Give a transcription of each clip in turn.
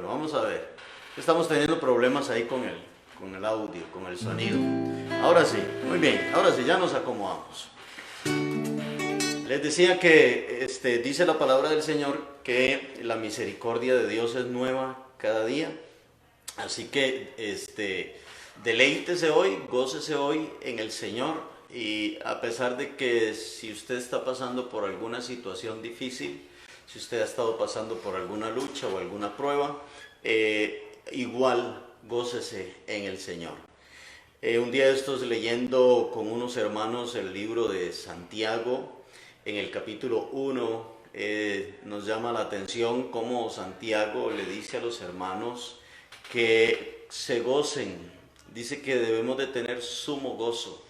vamos a ver. Estamos teniendo problemas ahí con el audio, con el sonido. Ahora sí, muy bien, ahora sí, ya nos acomodamos. Les decía que dice la palabra del Señor que la misericordia de Dios es nueva cada día. Así que deleítese hoy, gócese hoy en el Señor. Y a pesar de que si usted está pasando por alguna situación difícil, si usted ha estado pasando por alguna lucha o alguna prueba, igual gócese en el Señor. Un día de estos, leyendo con unos hermanos el libro de Santiago, en el capítulo 1, nos llama la atención cómo Santiago le dice a los hermanos que se gocen. Dice que debemos de tener sumo gozo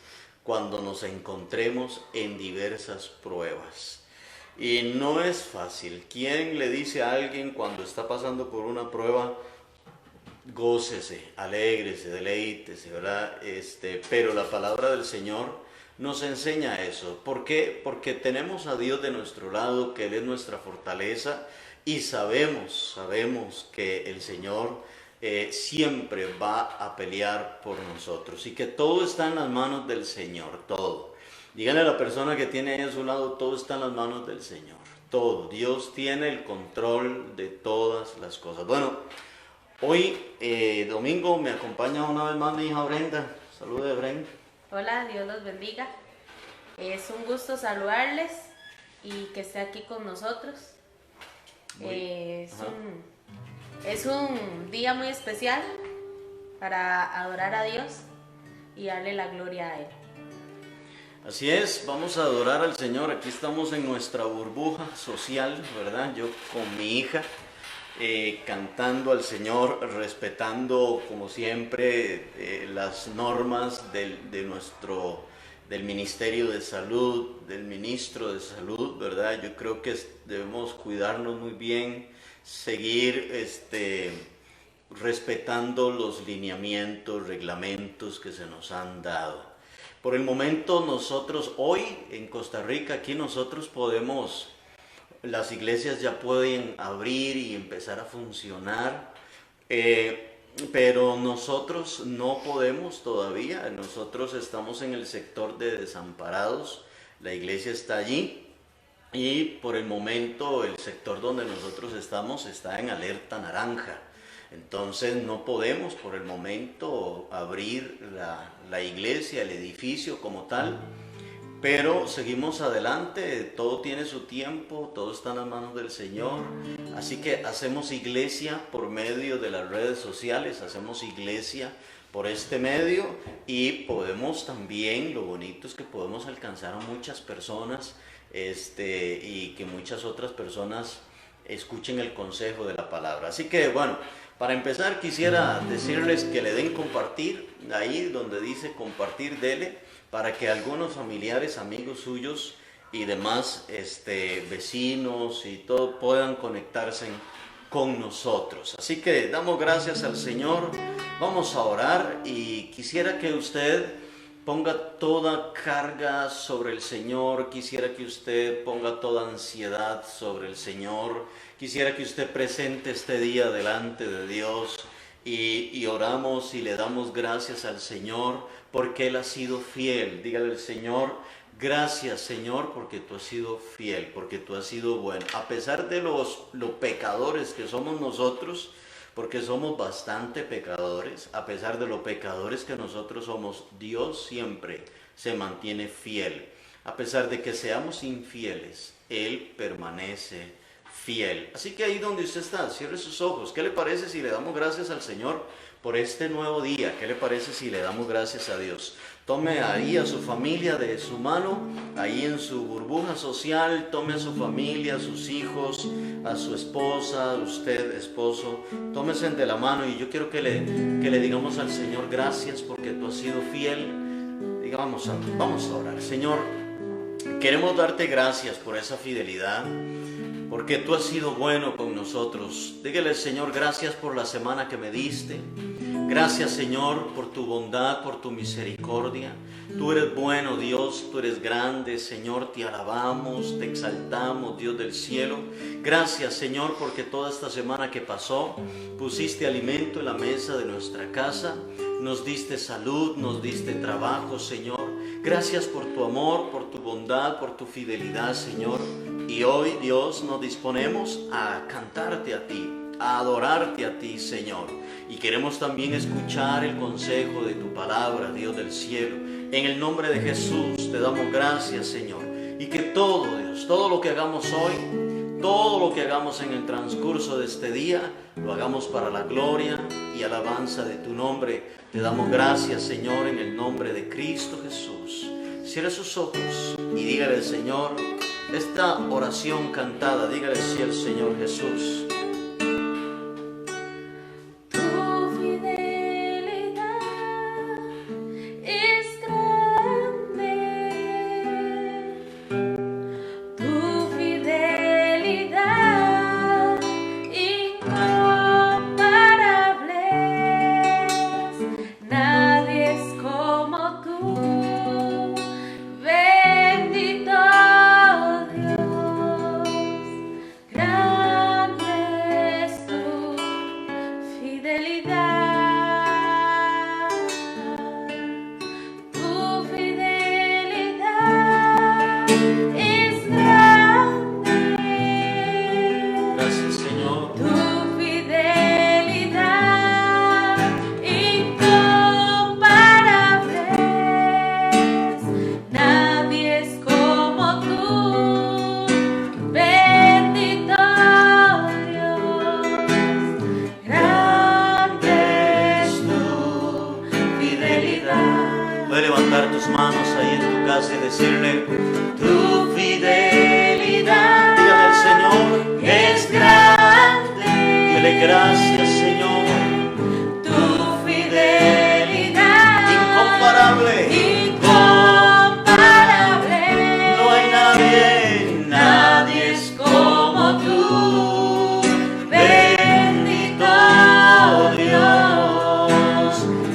cuando nos encontremos en diversas pruebas. Y no es fácil. ¿Quién le dice a alguien cuando está pasando por una prueba, gócese, alégrese, deleítese, ¿verdad? Pero la palabra del Señor nos enseña eso. ¿Por qué? Porque tenemos a Dios de nuestro lado, que Él es nuestra fortaleza, y sabemos que el Señor siempre va a pelear por nosotros y que todo está en las manos del Señor, todo. Díganle a la persona que tiene ahí a su lado, todo está en las manos del Señor, todo. Dios tiene el control de todas las cosas. Bueno, hoy domingo me acompaña una vez más mi hija Brenda. Salude, Brenda. Hola, Dios los bendiga. Es un gusto saludarles y que esté aquí con nosotros. Es un día muy especial para adorar a Dios y darle la gloria a Él. Así es, vamos a adorar al Señor. Aquí estamos en nuestra burbuja social, ¿verdad? Yo con mi hija, cantando al Señor, respetando como siempre las normas del Ministerio de Salud, del Ministro de Salud, ¿verdad? Yo creo que debemos cuidarnos muy bien, seguir respetando los lineamientos, reglamentos que se nos han dado. Por el momento nosotros hoy en Costa Rica, aquí nosotros podemos, las iglesias ya pueden abrir y empezar a funcionar, pero nosotros no podemos todavía. Nosotros estamos en el sector de desamparados, la iglesia está allí y por el momento el sector donde nosotros estamos está en alerta naranja. Entonces no podemos por el momento abrir la iglesia, el edificio como tal, pero seguimos adelante, todo tiene su tiempo, todo está en las manos del Señor. Así que hacemos iglesia por medio de las redes sociales, hacemos iglesia por este medio y podemos también, lo bonito es que podemos alcanzar a muchas personas y que muchas otras personas escuchen el consejo de la palabra. Así que bueno, para empezar quisiera decirles que le den compartir, ahí donde dice compartir, dele, para que algunos familiares, amigos suyos y demás vecinos y todo puedan conectarse con nosotros. Así que damos gracias al Señor, vamos a orar y quisiera que usted ponga toda carga sobre el Señor, quisiera que usted ponga toda ansiedad sobre el Señor, quisiera que usted presente este día delante de Dios y oramos y le damos gracias al Señor porque Él ha sido fiel. Dígale al Señor, gracias Señor porque tú has sido fiel, porque tú has sido bueno. A pesar de los pecadores que somos nosotros, porque somos bastante pecadores, a pesar de los pecadores que nosotros somos, Dios siempre se mantiene fiel. A pesar de que seamos infieles, Él permanece fiel. Así que ahí donde usted está, cierre sus ojos. ¿Qué le parece si le damos gracias al Señor por este nuevo día? ¿Qué le parece si le damos gracias a Dios? Tome ahí a su familia de su mano, ahí en su burbuja social, tome a su familia, a sus hijos, a su esposa, a usted, esposo, tómese de la mano y yo quiero que le digamos al Señor, gracias porque tú has sido fiel. Digamos, vamos a orar. Señor, queremos darte gracias por esa fidelidad, porque tú has sido bueno con nosotros. Dígale, Señor, gracias por la semana que me diste. Gracias, Señor, por tu bondad, por tu misericordia. Tú eres bueno, Dios, tú eres grande, Señor, te alabamos, te exaltamos, Dios del cielo. Gracias, Señor, porque toda esta semana que pasó pusiste alimento en la mesa de nuestra casa, nos diste salud, nos diste trabajo, Señor. Gracias por tu amor, por tu bondad, por tu fidelidad, Señor. Y hoy, Dios, nos disponemos a cantarte a ti, a adorarte a ti, Señor. Y queremos también escuchar el consejo de tu palabra, Dios del cielo. En el nombre de Jesús te damos gracias, Señor. Y que todo, Dios, todo lo que hagamos hoy, todo lo que hagamos en el transcurso de este día, lo hagamos para la gloria y alabanza de tu nombre. Te damos gracias, Señor, en el nombre de Cristo Jesús. Cierre sus ojos y dígale al Señor esta oración cantada. Dígale así al Señor Jesús. Levantar tus manos ahí en tu casa y decirle: tu fidelidad, dígale al Señor, es grande. Dile gracias, Señor. Tu fidelidad, incomparable, incomparable. No hay nadie, nadie es como tú. Bendito Dios,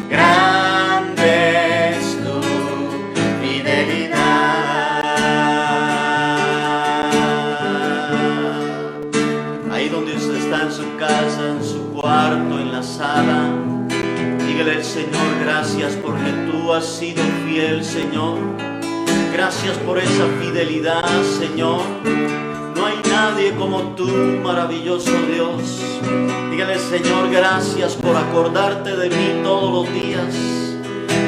grande es tu fidelidad. Ahí donde usted está, en su casa, en su cuarto, en la sala, dígale al Señor: gracias porque tú has sido fiel, Señor. Gracias por esa fidelidad, Señor. No hay nadie como tú, maravilloso Dios. Dígale: Señor, gracias por acordarte de mí todos los días.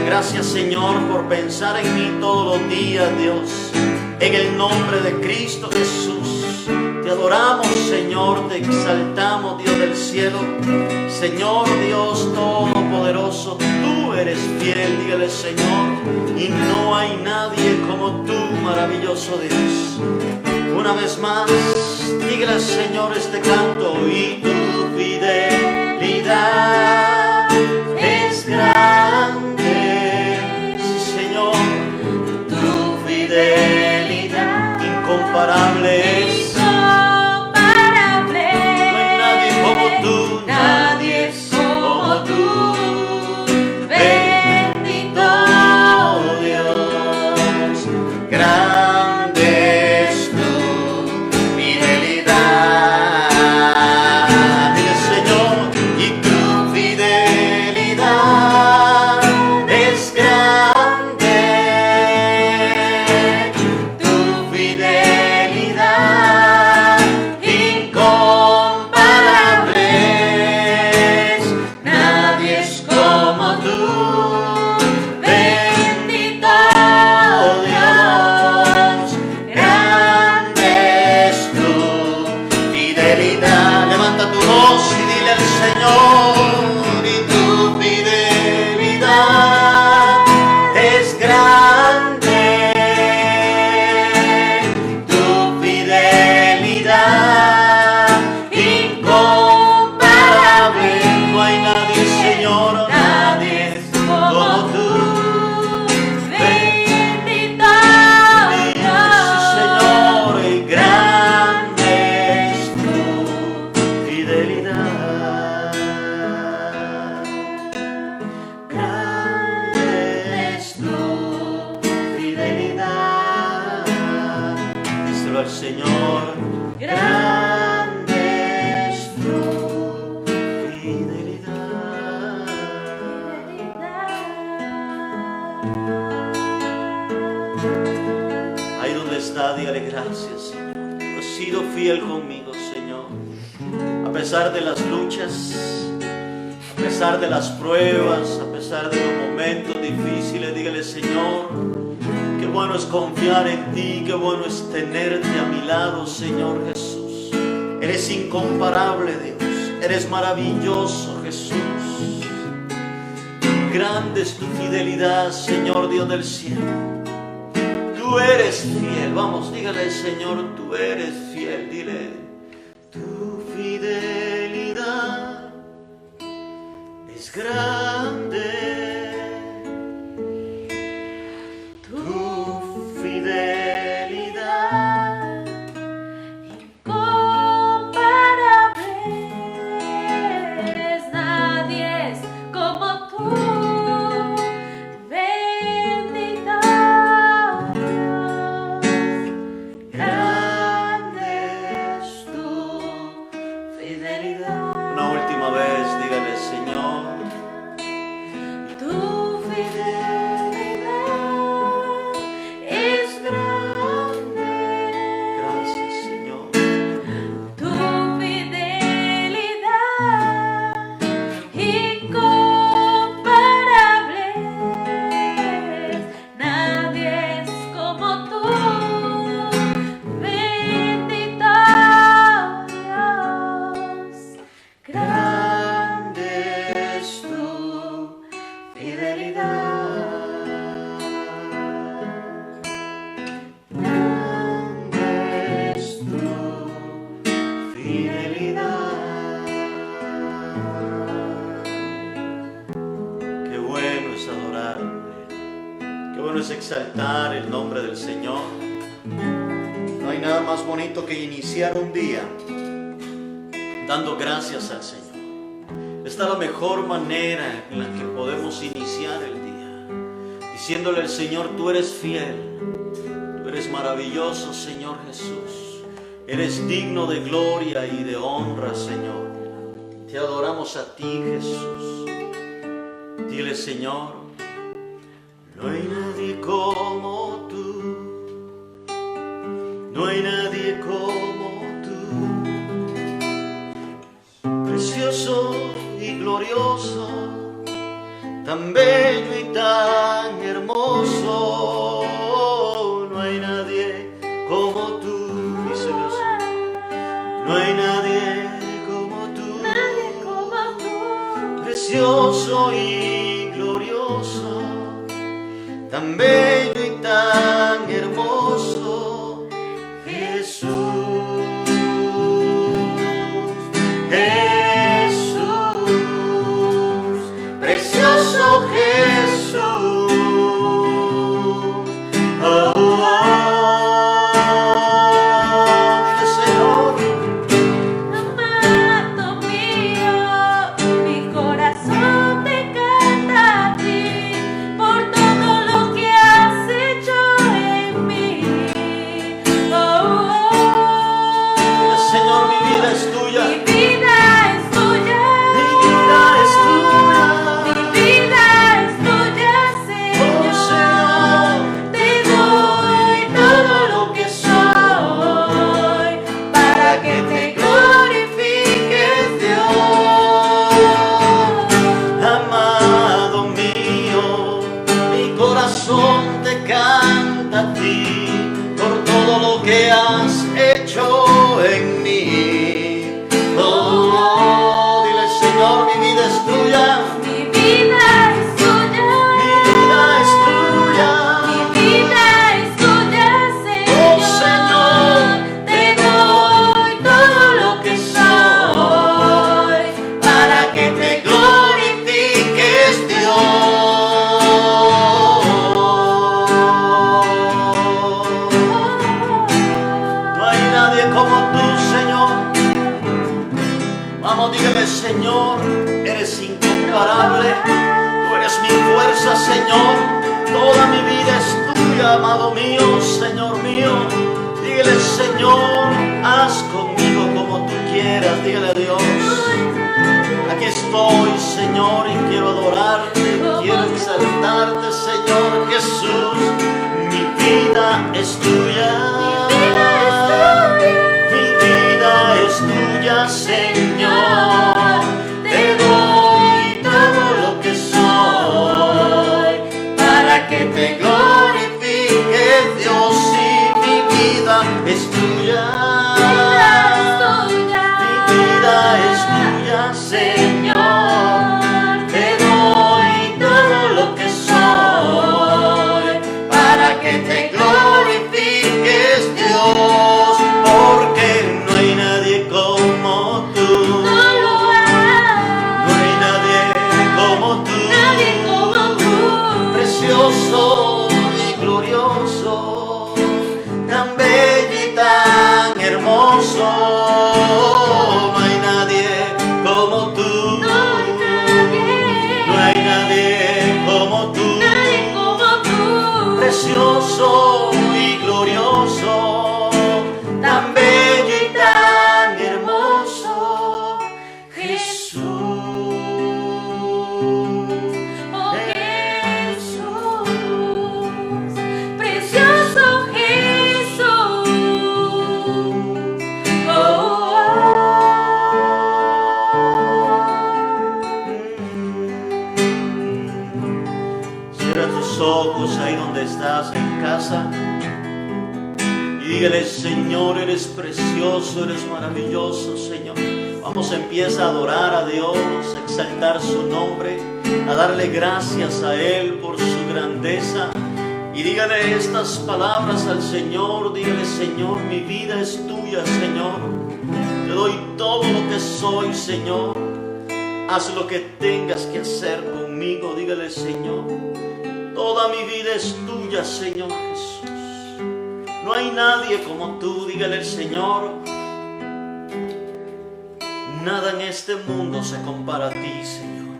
Gracias, Señor, por pensar en mí todos los días, Dios. En el nombre de Cristo Jesús, te adoramos, Señor, te exaltamos, Dios del cielo. Señor Dios Todopoderoso, tú eres fiel, dígale, Señor, y no hay nadie como tú, maravilloso Dios. Una vez más, dígale, Señor, este canto: y tu fidelidad es grande. Sí, Señor, tu fidelidad incomparable es. Nadie es como tú, bendito Dios, grande es tu fidelidad. Dile, Señor, y tu fidelidad es grande, tu fidelidad incomparable. Levanta tu voz y dile al Señor: y tu fidelidad es grande, tu fidelidad incomparable. No hay nadie, Señor, nadie como tú. Bendito Dios, Señor, y grande es tu fidelidad. dígale gracias, Señor. Tú has sido fiel conmigo, Señor. A pesar de las luchas, a pesar de las pruebas, a pesar de los momentos difíciles, dígale, Señor, qué bueno es confiar en ti, qué bueno es tenerte a mi lado, Señor Jesús. Eres incomparable, Dios. Eres maravilloso, Jesús. Grande es tu fidelidad, Señor Dios del cielo. Tú eres fiel. Vamos, dígale, Señor, tú eres fiel. Dile, tu fidelidad es grande. Tu fidelidad incomparable es, nadie es como tú. Bendito Dios, grande es tu fidelidad. Una última vez, dígale, Señor, Tu fidelidad es grande. gracias, Señor. Tu fidelidad incomparable es, nadie es como tú. Bendito Dios, grande es tu fidelidad. Grande es tu fidelidad. Qué bueno es adorarle. Qué bueno es exaltar el nombre del Señor. No hay nada más bonito que iniciar un día dando gracias al Señor. Esta es la mejor manera en la que podemos iniciar el día, diciéndole al Señor, tú eres fiel, tú eres maravilloso, Señor Jesús. Eres digno de gloria y de honra, Señor. Te adoramos a ti, Jesús. Dile, Señor, no hay nadie como tú. No hay nadie como tú. Precioso y glorioso, tan bello y tan hermoso. No hay nadie como tú, dice Dios. No hay nadie como tú. Nadie como tú. Precioso y glorioso, tan bello y tan hermoso, Jesús, Jesús, precioso Jesús. Oh, oh, dile, Señor, Amado mío, mi corazón te canta a ti por todo lo que has hecho en mí. Oh, dile, Señor, mi vida es tuya. mi vida es tuya. Mi vida es tuya. Mi vida es tuya, Señor. Oh, Señor, Te doy todo lo que soy para que te glorifiques, Dios. amado mío, mi corazón te canta a ti por todo lo que has hecho en mí. Oh, oh, dile, Señor, mi vida es tuya. Mi vida es tuya. Mi vida es tuya. Mi vida es tuya, Oh, Señor, Te doy todo lo que soy para que te glorifiques, Dios. No hay nadie como tú, Señor. Vamos, dígale, Señor, eres incomparable. Tú eres mi fuerza, Señor. Toda mi vida es tuya, amado mío, Señor mío. Dígale, Señor, haz conmigo como tú quieras. Dígale a Dios. Aquí estoy, Señor, y quiero adorarte, quiero exaltarte, Señor Jesús. Mi vida es tuya. Señor, te doy todo lo que soy, para que te glorifiques, Dios, porque no hay nadie como tú. no lo No hay nadie como tú. nadie como tú, Precioso y glorioso, tan bello y tan hermoso. No hay nadie como tú. no hay No hay nadie como tú. nadie como tú, Precioso y glorioso, tan bello y tan hermoso, Jesús. oh Jesús, precioso Jesús, Cierra tus ojos ahí donde estás en casa y dígale: Señor, eres precioso, eres maravilloso, Señor. Vamos, empieza a adorar a Dios, a exaltar su nombre, a darle gracias a Él por su grandeza. Y dígale estas palabras al Señor. Dígale: Señor, mi vida es tuya, Señor. Te doy todo lo que soy, Señor. Haz lo que tengas que hacer conmigo. Dígale: Señor, toda mi vida es tuya, Señor Jesús. No hay nadie como tú. Dígale al Señor: nada en este mundo se compara a ti, Señor.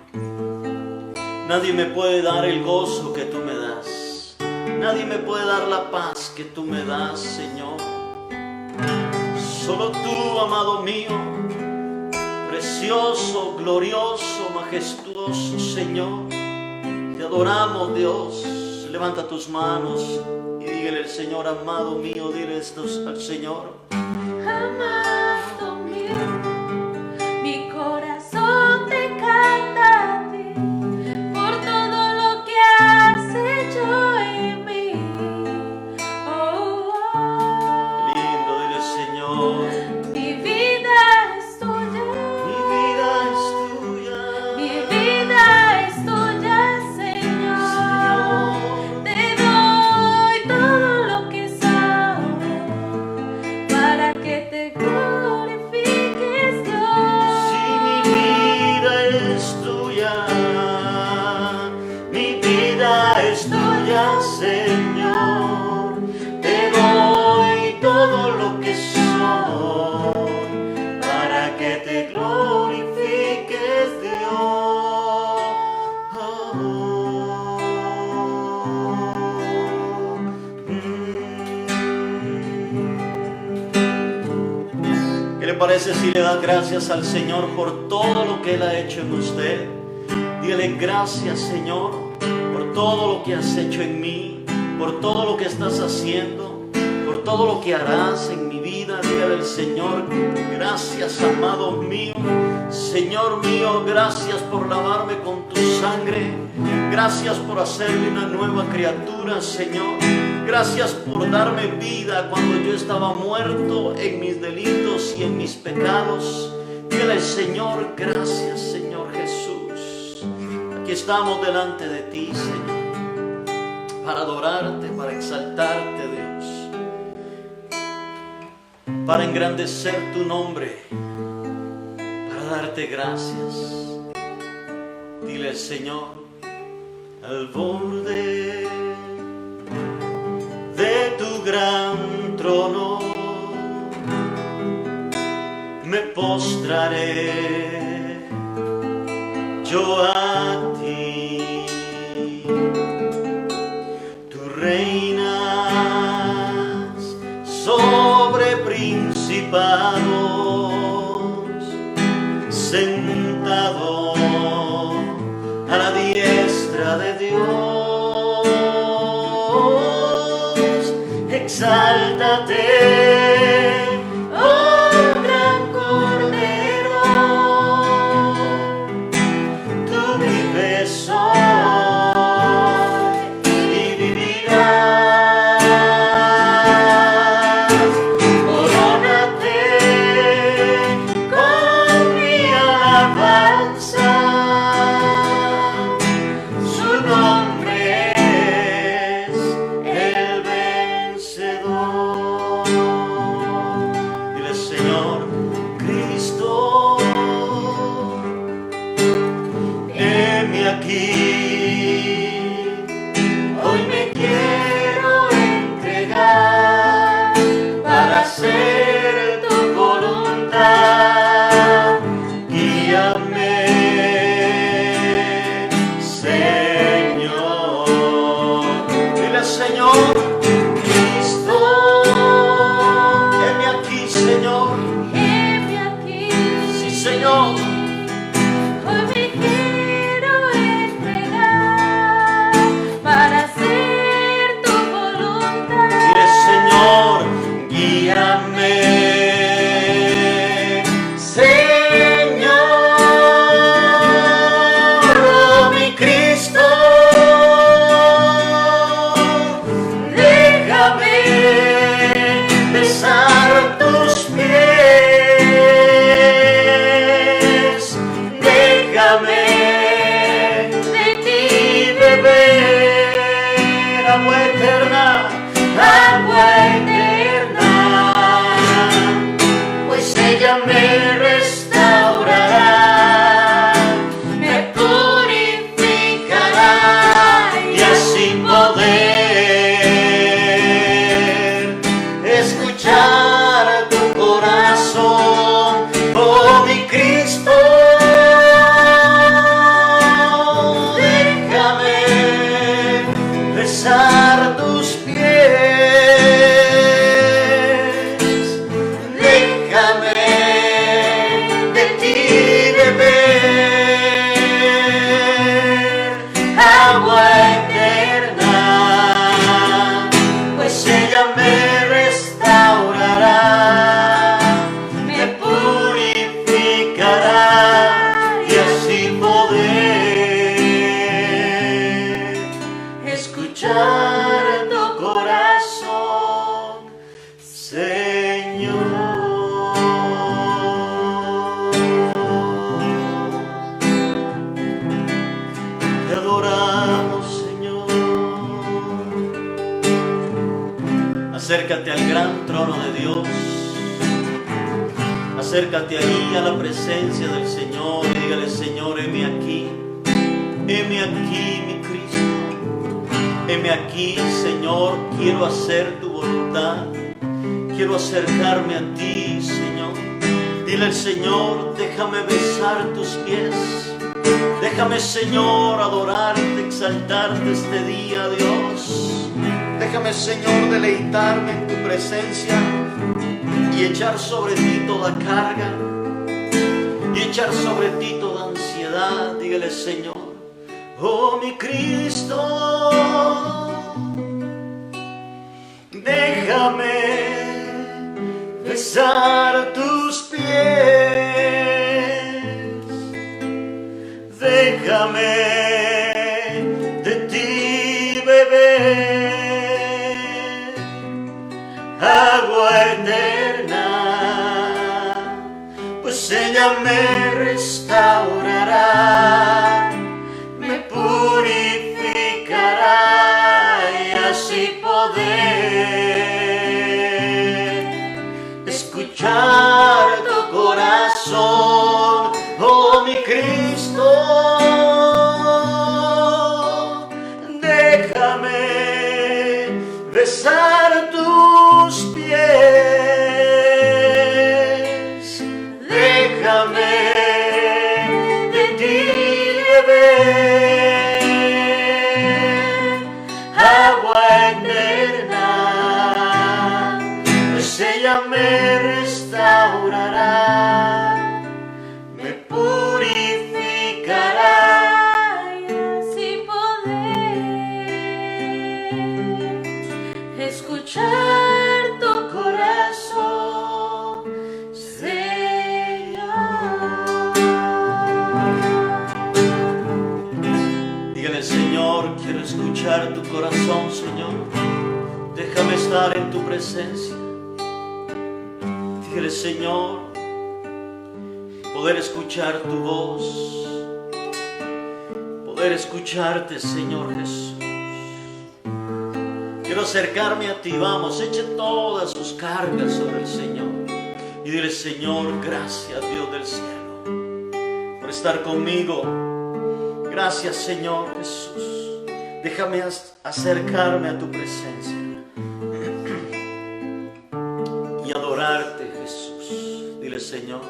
Nadie me puede dar el gozo que tú me das. Nadie me puede dar la paz que tú me das, Señor. Solo tú, amado mío, precioso, glorioso, majestuoso, Señor. Te adoramos, Dios. Levanta tus manos y dígale al Señor: amado mío, dile esto al Señor. amado mío, mi corazón te canta a ti, por todo lo que has hecho en mí. Oh, oh. Lindo, dile: Señor, Mi vida es tuya, mi vida es tuya. mi vida es tuya, Señor. Te doy todo lo que soy, para que te glorifiques, Dios. Si mi vida es tuya, mi vida es tuya, Señor. Te doy todo lo que soy, para que te glorifiques, Dios. ¿Qué le parece si le da gracias al Señor por todo lo que Él ha hecho en usted? Dígale: gracias, Señor, por todo lo que has hecho en mí, por todo lo que estás haciendo, por todo lo que harás en mi vida. Dígale al Señor: gracias, amado mío. Señor mío, gracias por lavarme con tu sangre. Gracias por hacerme una nueva criatura, Señor. Gracias por darme vida cuando yo estaba muerto en mis delitos y en mis pecados. Dígale: Señor, gracias, Señor Jesús. Aquí estamos delante de ti, Señor, para adorarte, para exaltarte, Dios, para engrandecer tu nombre, para darte gracias. Dile: Señor, al borde de tu gran trono me postraré yo a ti. Tú reinas sobre principados, sentado a la diestra de Dios. Exáltate, oh gran Cordero, tú vives hoy y vivirás. Corónate con mi alabanza. aquí. Hoy me quiero entregar para hacer tu voluntad. Guíame, Señor. Dile, Señor Cristo, heme aquí, Señor. Heme aquí. Sí, Señor. Hoy me quiero entregar para hacer tu voluntad. Dile, Señor, guíame, Señor, oh mi Cristo. Déjame besar tus pies. Déjame De ti beber agua eterna, agua eterna, pues ella me restaurará, me purificará y así poder escuchar tu corazón, oh mi Cristo. Déjame besar tus pies, déjame de ti beber agua eterna, pues ella me restaurará, me purificará y así poder escuchar tu corazón, Señor. Te adoramos, Señor. Acércate al gran trono de Dios. Acércate ahí a la presencia del Señor y dígale, Señor, heme aquí, mi Cristo. Heme aquí, Señor, quiero hacer tu voluntad. Quiero acercarme a ti, Señor. Dile al Señor, déjame besar tus pies. Déjame, Señor, adorarte, exaltarte este día, Dios. Déjame, Señor, deleitarme en tu presencia y echar sobre ti toda carga y echar sobre ti toda ansiedad. Dígale, Señor, oh mi Cristo, déjame besar tus pies, déjame de ti beber agua eterna, pues ella me restaurará, me purificará y así poder escuchar tu corazón, oh mi Cristo. Déjame besar tus pies, déjame de ti beber agua eterna, pues ella me restaurará, me purificará y así poder escuchar tu corazón, Señor. Dígale, Señor, quiero escuchar tu corazón, Señor. Déjame estar en tu presencia. Dígale, Señor, poder escuchar tu voz, poder escucharte, Señor Jesús. Quiero acercarme a ti, vamos, eche todas sus cargas sobre el Señor y dile, Señor, gracias, Dios del cielo, por estar conmigo. Gracias, Señor Jesús. Déjame acercarme a tu presencia y adorarte, Jesús. Dile, Señor,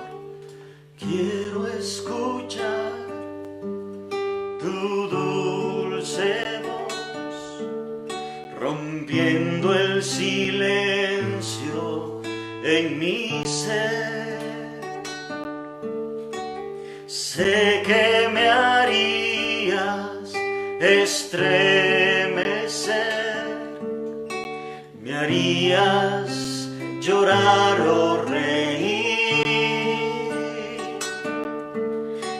quiero escuchar tu dulce voz, rompiendo el silencio en mi ser. Sé que me harías estremecer, me harías llorar o reír,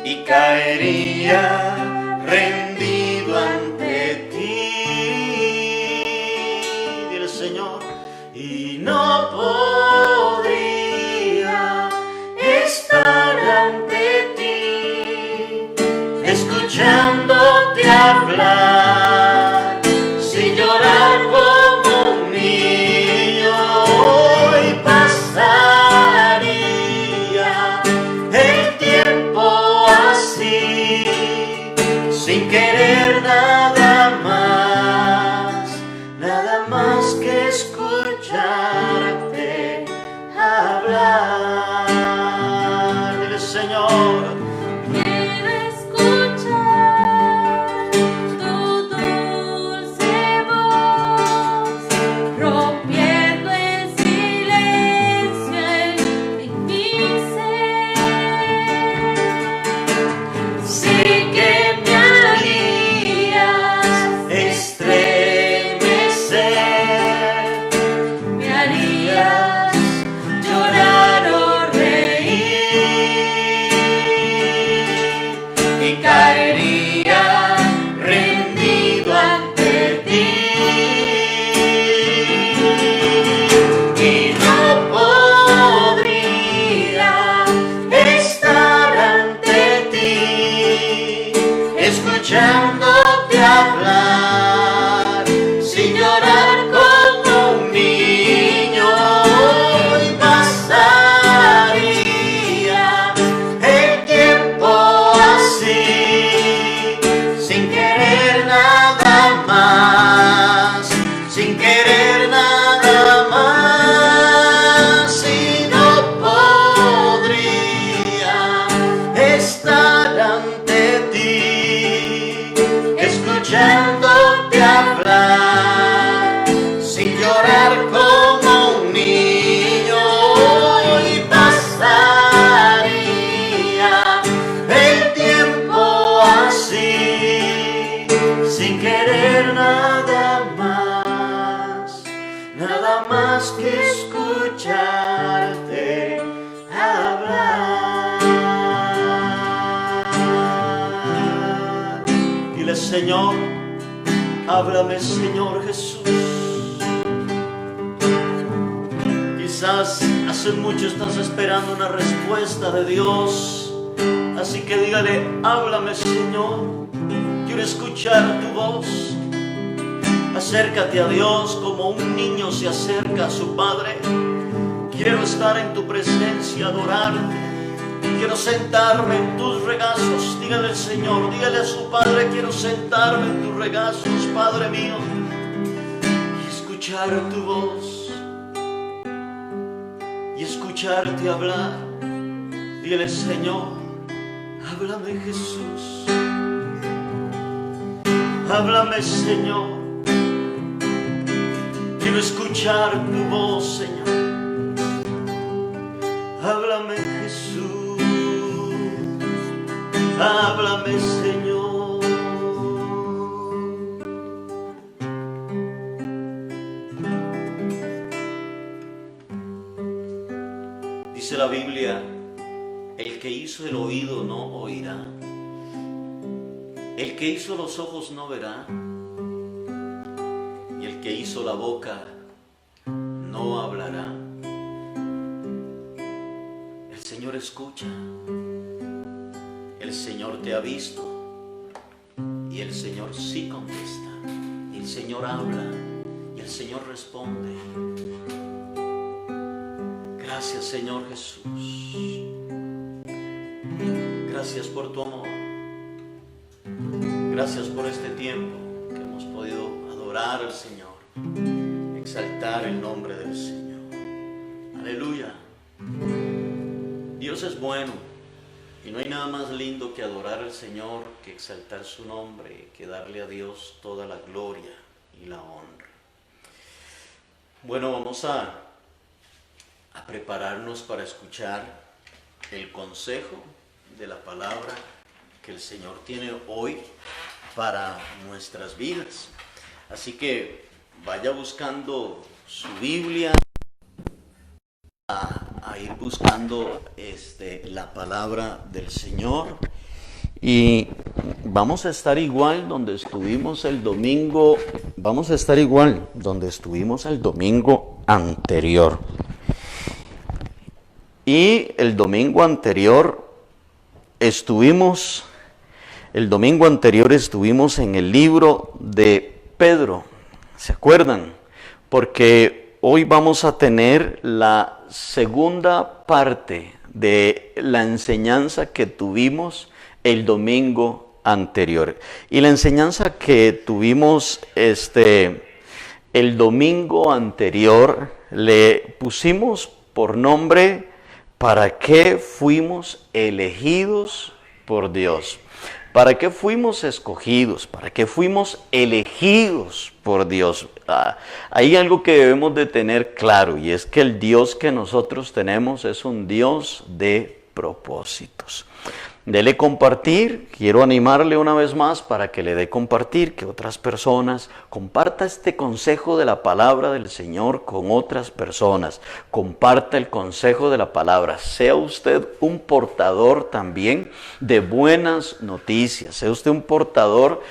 y caería rendido ante ti. Dile, Señor, y no podría estar ante ti, escuchándote hablar, sin llorar como un niño. Hoy pasaría el tiempo así, sin querer nada más que escucharte hablar. Dile, Señor, Quiero escuchar tu dulce voz, rompiendo el silencio en mi ser. Sí que me harías estremecer, me harías llorar o reír, y caería rendido ante ti, y no podría estar ante ti, escuchándote hablar, sin llorar como un niño. Hoy pasaría el tiempo así, sin querer nada más, sin querer nada más, y no podría estar ante ti, escuchándote hablar, sin llorar como un niño. Hoy pasaría el tiempo así, sin querer nada más que escucharte hablar. Dile, Señor, háblame, Señor Jesús. Quizás hace mucho estás esperando una respuesta de Dios, así que dígale, háblame, Señor, quiero escuchar tu voz. Acércate a Dios como un niño se acerca a su padre. Quiero estar en tu presencia, adorarte. Quiero sentarme en tus regazos. Dígale al Señor, dígale a su Padre, quiero sentarme en tus regazos, Padre mío, y escuchar tu voz, y escucharte hablar. Dígale, Señor, háblame, Jesús. Háblame, Señor. Quiero escuchar tu voz, Señor. Háblame, Jesús. Háblame, Señor. Dice la Biblia, el que hizo el oído no oirá, el que hizo los ojos no verá, y el que hizo la boca no hablará. El Señor escucha, el Señor te ha visto, y el Señor sí contesta, y el Señor habla, y el Señor responde. Gracias, Señor Jesús. Gracias por tu amor. Gracias por este tiempo que hemos podido adorar al Señor, exaltar el nombre del Señor. Aleluya. Dios es bueno y no hay nada más lindo que adorar al Señor, que exaltar su nombre, que darle a Dios toda la gloria y la honra. Bueno, vamos a prepararnos para escuchar el consejo de la palabra que el Señor tiene hoy para nuestras vidas. Así que vaya buscando su Biblia, a ir buscando la palabra del Señor, y vamos a estar igual donde estuvimos el domingo, anterior. Y el domingo anterior estuvimos en el libro de Pedro, ¿se acuerdan? Porque hoy vamos a tener la segunda parte de la enseñanza que tuvimos el domingo anterior. Y la enseñanza que tuvimos el domingo anterior le pusimos por nombre: ¿para qué fuimos elegidos por Dios? ¿Para qué fuimos escogidos? ¿Para qué fuimos elegidos por Dios? Hay algo que debemos de tener claro, y es que el Dios que nosotros tenemos es un Dios de propósitos. Dele compartir, quiero animarle una vez más para que le dé compartir, que otras personas, comparta este consejo de la palabra del Señor con otras personas, comparta el consejo de la palabra, sea usted un portador también de buenas noticias, sea usted un portador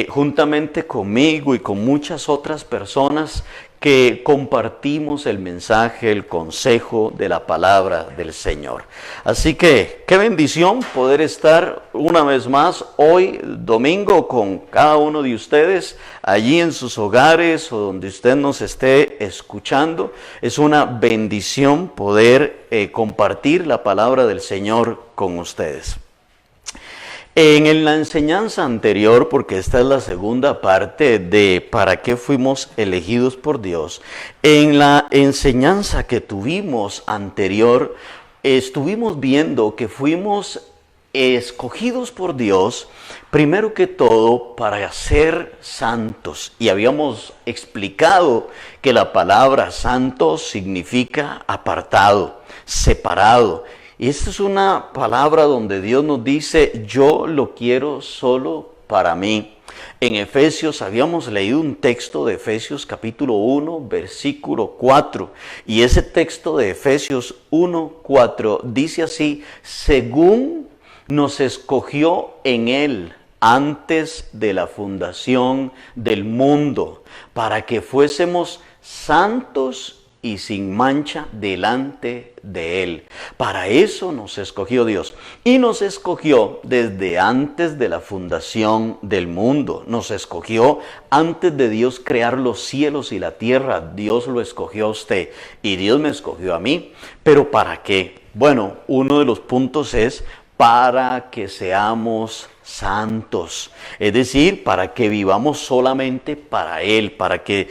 juntamente conmigo y con muchas otras personas que compartimos el mensaje, el consejo de la palabra del Señor. Así que, qué bendición poder estar una vez más hoy, domingo, con cada uno de ustedes, allí en sus hogares o donde usted nos esté escuchando. Es una bendición poder compartir la palabra del Señor con ustedes. En la enseñanza anterior, porque esta es la segunda parte de ¿para qué fuimos elegidos por Dios? En la enseñanza que tuvimos anterior, estuvimos viendo que fuimos escogidos por Dios, primero que todo, para ser santos. Y habíamos explicado que la palabra santo significa apartado, separado. Y esta es una palabra donde Dios nos dice: yo lo quiero solo para mí. En Efesios habíamos leído un texto de Efesios capítulo 1, versículo 4. Y ese texto de Efesios 1, 4 dice así: según nos escogió en Él antes de la fundación del mundo, para que fuésemos santos y sin mancha delante de Él. Para eso nos escogió Dios. Y nos escogió desde antes de la fundación del mundo. Nos escogió antes de Dios crear los cielos y la tierra. Dios lo escogió a usted y Dios me escogió a mí. ¿Pero para qué? Bueno, uno de los puntos es para que seamos santos, es decir, para que vivamos solamente para Él, para que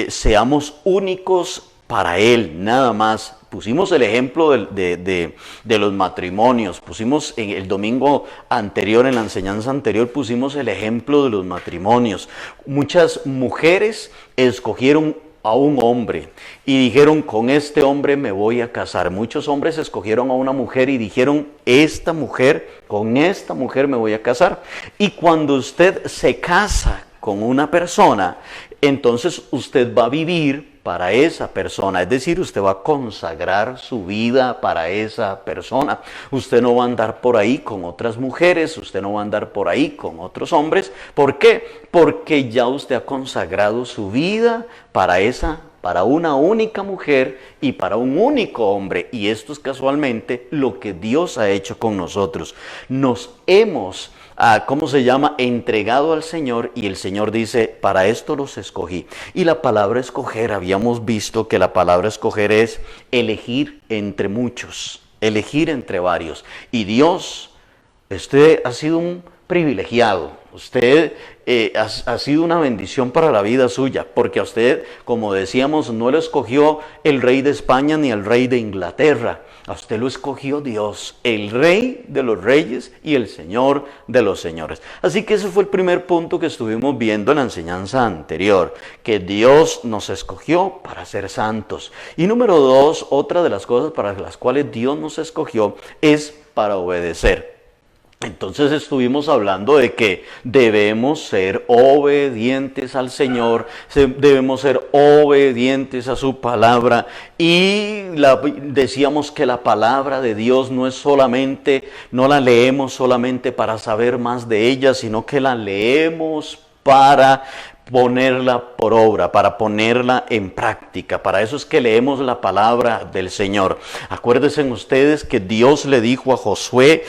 seamos únicos para Él, nada más. Pusimos el ejemplo de los matrimonios, pusimos en el domingo anterior, en la enseñanza anterior, pusimos el ejemplo de los matrimonios. Muchas mujeres escogieron a un hombre y dijeron: con este hombre me voy a casar. Muchos hombres escogieron a una mujer y dijeron: con esta mujer me voy a casar. Y cuando usted se casa con una persona, entonces usted va a vivir para esa persona, es decir, usted va a consagrar su vida para esa persona. Usted no va a andar por ahí con otras mujeres, usted no va a andar por ahí con otros hombres. ¿Por qué? Porque ya usted ha consagrado su vida para una única mujer y para un único hombre. Y esto es casualmente lo que Dios ha hecho con nosotros. Nos hemos entregado al Señor, y el Señor dice: para esto los escogí. Y la palabra escoger, habíamos visto que la palabra escoger es elegir entre muchos, elegir entre varios. Y Dios, usted ha sido un privilegiado, Usted ha sido una bendición para la vida suya, porque a usted, como decíamos, no lo escogió el rey de España ni el rey de Inglaterra. A usted lo escogió Dios, el Rey de los Reyes y el Señor de los Señores. Así que ese fue el primer punto que estuvimos viendo en la enseñanza anterior, que Dios nos escogió para ser santos. Y número 2, otra de las cosas para las cuales Dios nos escogió es para obedecer. Entonces estuvimos hablando de que debemos ser obedientes al Señor, debemos ser obedientes a su palabra y decíamos que la palabra de Dios no es solamente, no la leemos solamente para saber más de ella, sino que la leemos para ponerla por obra, para ponerla en práctica. Para eso es que leemos la palabra del Señor. Acuérdense ustedes que Dios le dijo a Josué,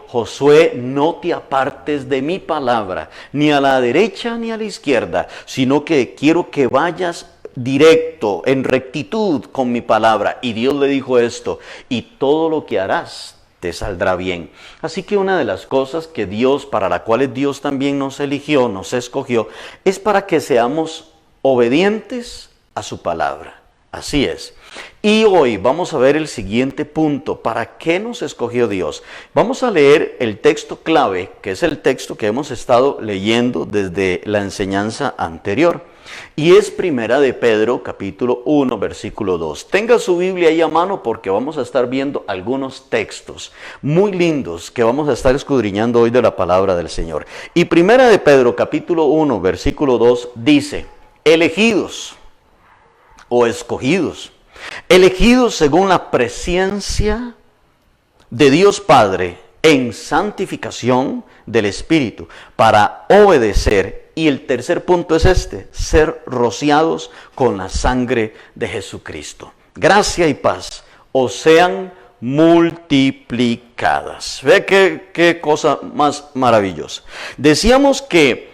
Josué, no te apartes de mi palabra, ni a la derecha ni a la izquierda, sino que quiero que vayas directo, en rectitud con mi palabra. Y Dios le dijo esto, y todo lo que harás te saldrá bien. Así que una de las cosas que Dios, para la cual Dios también nos eligió, nos escogió, es para que seamos obedientes a su palabra. Así es. Y hoy vamos a ver el siguiente punto. ¿Para qué nos escogió Dios? Vamos a leer el texto clave, que es el texto que hemos estado leyendo desde la enseñanza anterior. Y es Primera de Pedro, capítulo 1, versículo 2. Tenga su Biblia ahí a mano porque vamos a estar viendo algunos textos muy lindos que vamos a estar escudriñando hoy de la palabra del Señor. Y Primera de Pedro, capítulo 1, versículo 2, dice, elegidos o escogidos, elegidos según la presciencia de Dios Padre en santificación del Espíritu para obedecer. Y el tercer punto es este, ser rociados con la sangre de Jesucristo. Gracia y paz os sean multiplicadas. Ve qué cosa más maravillosa. Decíamos que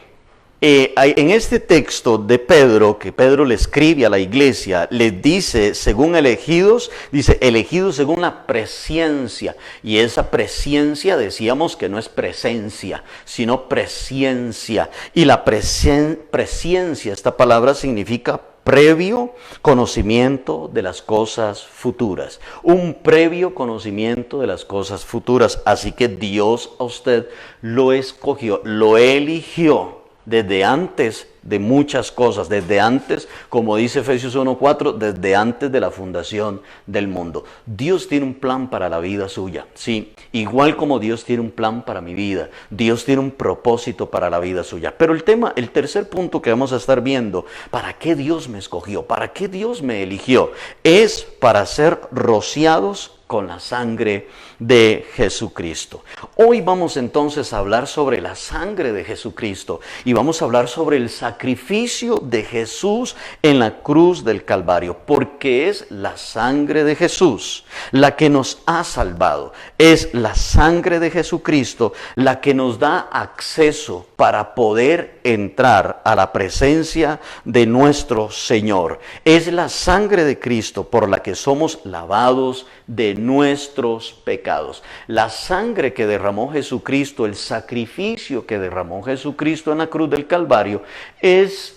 en este texto de Pedro, que Pedro le escribe a la iglesia, le dice, según elegidos, dice, elegidos según la presciencia. Y esa presciencia decíamos que no es presencia, sino presciencia. Y la presciencia, esta palabra significa previo conocimiento de las cosas futuras. Un previo conocimiento de las cosas futuras. Así que Dios a usted lo escogió, lo eligió desde antes de muchas cosas, desde antes, como dice Efesios 1:4, desde antes de la fundación del mundo. Dios tiene un plan para la vida suya, sí, igual como Dios tiene un plan para mi vida, Dios tiene un propósito para la vida suya. Pero el tercer punto que vamos a estar viendo, ¿para qué Dios me escogió? ¿Para qué Dios me eligió? Es para ser rociados con la sangre de Jesucristo. Hoy vamos entonces a hablar sobre la sangre de Jesucristo y vamos a hablar sobre el sacrificio de Jesús en la cruz del Calvario, porque es la sangre de Jesús la que nos ha salvado. Es la sangre de Jesucristo la que nos da acceso para poder entrar a la presencia de nuestro Señor. Es la sangre de Cristo por la que somos lavados de nuestros pecados. La sangre que derramó Jesucristo, el sacrificio que derramó Jesucristo en la cruz del Calvario, es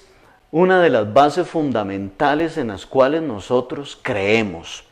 una de las bases fundamentales en las cuales nosotros creemos.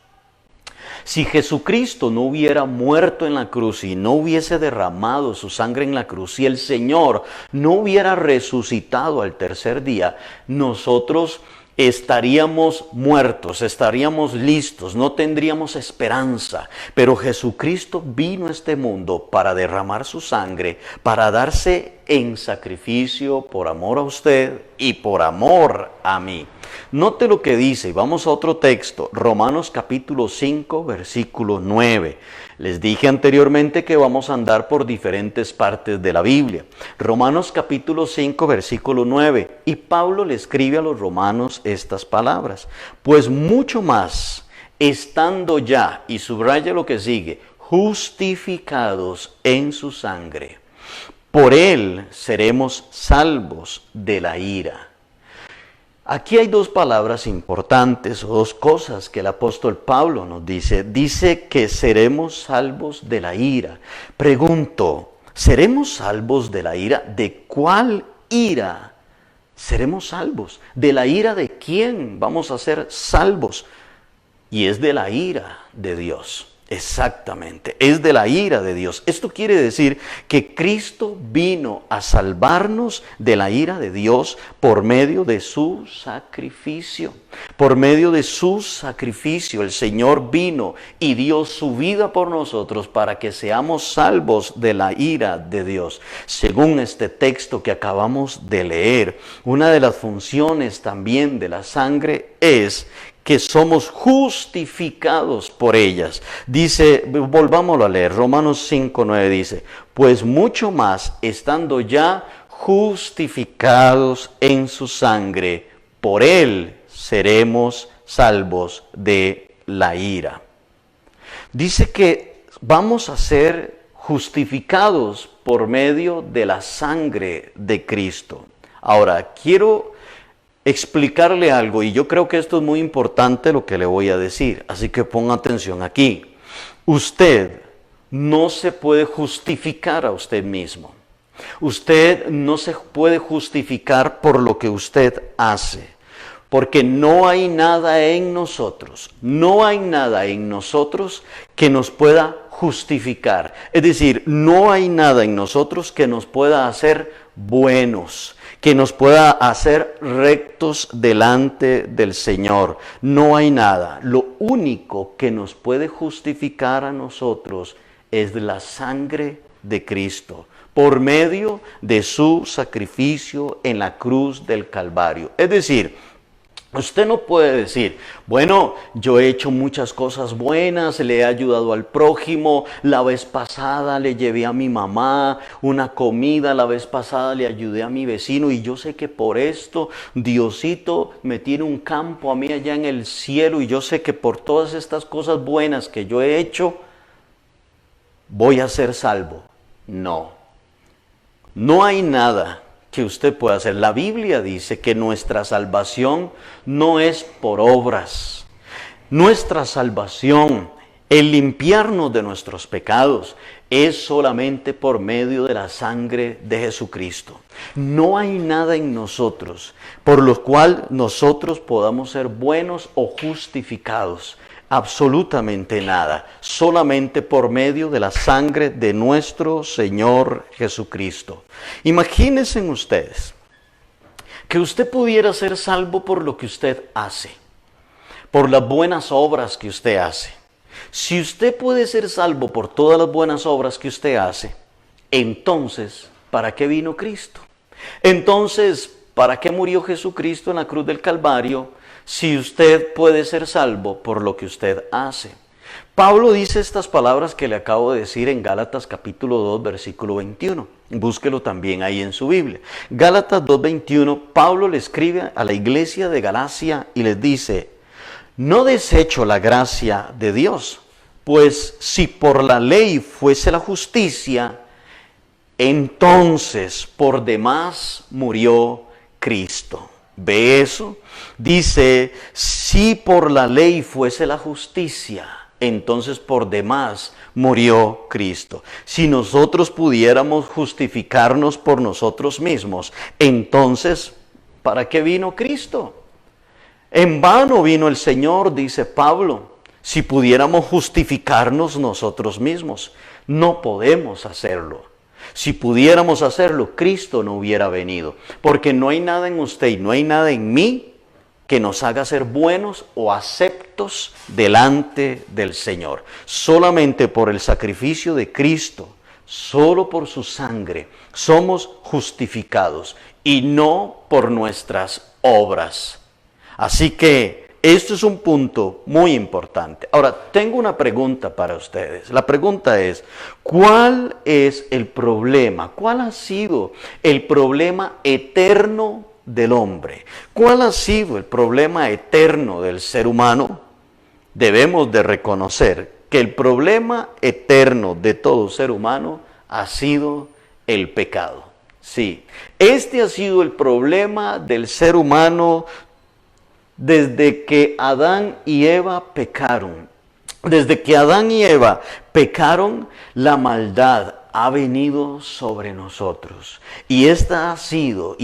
Si Jesucristo no hubiera muerto en la cruz y no hubiese derramado su sangre en la cruz, si el Señor no hubiera resucitado al tercer día, nosotros estaríamos muertos, estaríamos listos, no tendríamos esperanza. Pero Jesucristo vino a este mundo para derramar su sangre, para darse en sacrificio por amor a usted y por amor a mí. Note lo que dice, y vamos a otro texto, Romanos capítulo 5, versículo 9. Les dije anteriormente que vamos a andar por diferentes partes de la Biblia. Romanos capítulo 5, versículo 9. Y Pablo le escribe a los romanos estas palabras. Pues mucho más, estando ya, y subraya lo que sigue, justificados en su sangre, por él seremos salvos de la ira. Aquí hay dos palabras importantes o dos cosas que el apóstol Pablo nos dice. Dice que seremos salvos de la ira. Pregunto, ¿Seremos salvos de la ira? ¿De cuál ira seremos salvos? ¿De la ira de quién vamos a ser salvos? Y es de la ira de Dios. Exactamente, es de la ira de Dios. Esto quiere decir que Cristo vino a salvarnos de la ira de Dios por medio de su sacrificio. Por medio de su sacrificio, el Señor vino y dio su vida por nosotros para que seamos salvos de la ira de Dios. Según este texto que acabamos de leer, una de las funciones también de la sangre es que somos justificados por ellas. Dice, volvámoslo a leer, Romanos 5:9 dice, pues mucho más, estando ya justificados en su sangre, por él seremos salvos de la ira. Dice que vamos a ser justificados por medio de la sangre de Cristo. Ahora, quiero explicarle algo, y yo creo que esto es muy importante lo que le voy a decir, así que ponga atención aquí. Usted no se puede justificar a usted mismo. Usted no se puede justificar por lo que usted hace, porque no hay nada en nosotros, que nos pueda justificar. Es decir, no hay nada en nosotros que nos pueda hacer buenos, que nos pueda hacer rectos delante del Señor. No hay nada. Lo único que nos puede justificar a nosotros es la sangre de Cristo, por medio de su sacrificio en la cruz del Calvario. Es decir, usted no puede decir, bueno, yo he hecho muchas cosas buenas, le he ayudado al prójimo, la vez pasada le llevé a mi mamá una comida, la vez pasada le ayudé a mi vecino y yo sé que por esto Diosito me tiene un campo a mí allá en el cielo y yo sé que por todas estas cosas buenas que yo he hecho, voy a ser salvo. No, no hay nada que usted pueda hacer. La Biblia dice que nuestra salvación no es por obras. Nuestra salvación, el limpiarnos de nuestros pecados, es solamente por medio de la sangre de Jesucristo. No hay nada en nosotros por lo cual nosotros podamos ser buenos o justificados. Absolutamente nada, solamente por medio de la sangre de nuestro Señor Jesucristo. Imagínense ustedes que usted pudiera ser salvo por lo que usted hace, por las buenas obras que usted hace. Si usted puede ser salvo por todas las buenas obras que usted hace, entonces, ¿para qué vino Cristo? Entonces, ¿para qué murió Jesucristo en la cruz del Calvario? Si usted puede ser salvo por lo que usted hace. Pablo dice estas palabras que le acabo de decir en Gálatas capítulo 2, versículo 21. Búsquelo también ahí en su Biblia. Gálatas 2:21, Pablo le escribe a la iglesia de Galacia y les dice, no desecho la gracia de Dios, pues si por la ley fuese la justicia, entonces por demás murió Cristo. ¿Ve eso? Dice, si por la ley fuese la justicia, entonces por demás murió Cristo. Si nosotros pudiéramos justificarnos por nosotros mismos, entonces, ¿para qué vino Cristo? En vano vino el Señor, dice Pablo, si pudiéramos justificarnos nosotros mismos. No podemos hacerlo. Si pudiéramos hacerlo, Cristo no hubiera venido, porque no hay nada en usted y no hay nada en mí que nos haga ser buenos o aceptos delante del Señor. Solamente por el sacrificio de Cristo, solo por su sangre, somos justificados y no por nuestras obras. Así que esto es un punto muy importante. Ahora, tengo una pregunta para ustedes. La pregunta es, ¿cuál es el problema? ¿Cuál ha sido el problema eterno del hombre? ¿Cuál ha sido el problema eterno del ser humano? Debemos de reconocer que el problema eterno de todo ser humano ha sido el pecado. Sí, este ha sido el problema del ser humano desde que Adán y Eva pecaron. Desde que Adán y Eva pecaron, la maldad ha venido sobre nosotros. Y este ha sido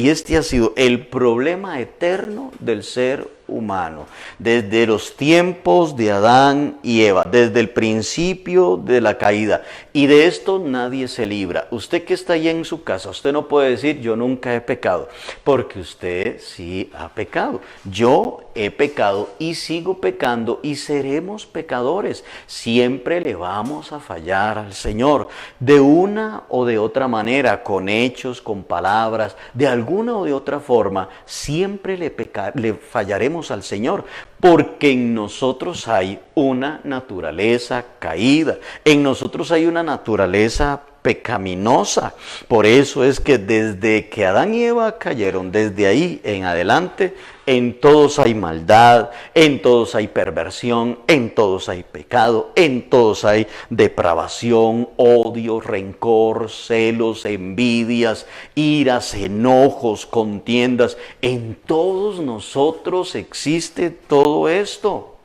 el problema eterno del ser humano, desde los tiempos de Adán y Eva, desde el principio de la caída. Y de esto nadie se libra. Usted que está allá en su casa, usted no puede decir yo nunca he pecado, porque usted sí ha pecado. Yo he pecado y sigo pecando y seremos pecadores. Siempre le vamos a fallar al Señor, de una o de otra manera, con hechos, con palabras, de alguna o de otra forma, siempre le fallaremos al Señor, porque en nosotros hay una naturaleza caída, en nosotros hay una naturaleza pecaminosa. Por eso es que desde que Adán y Eva cayeron, desde ahí en adelante, en todos hay maldad, en todos hay perversión, en todos hay pecado, en todos hay depravación, odio, rencor, celos, envidias, iras, enojos, contiendas. En todos nosotros existe todo esto.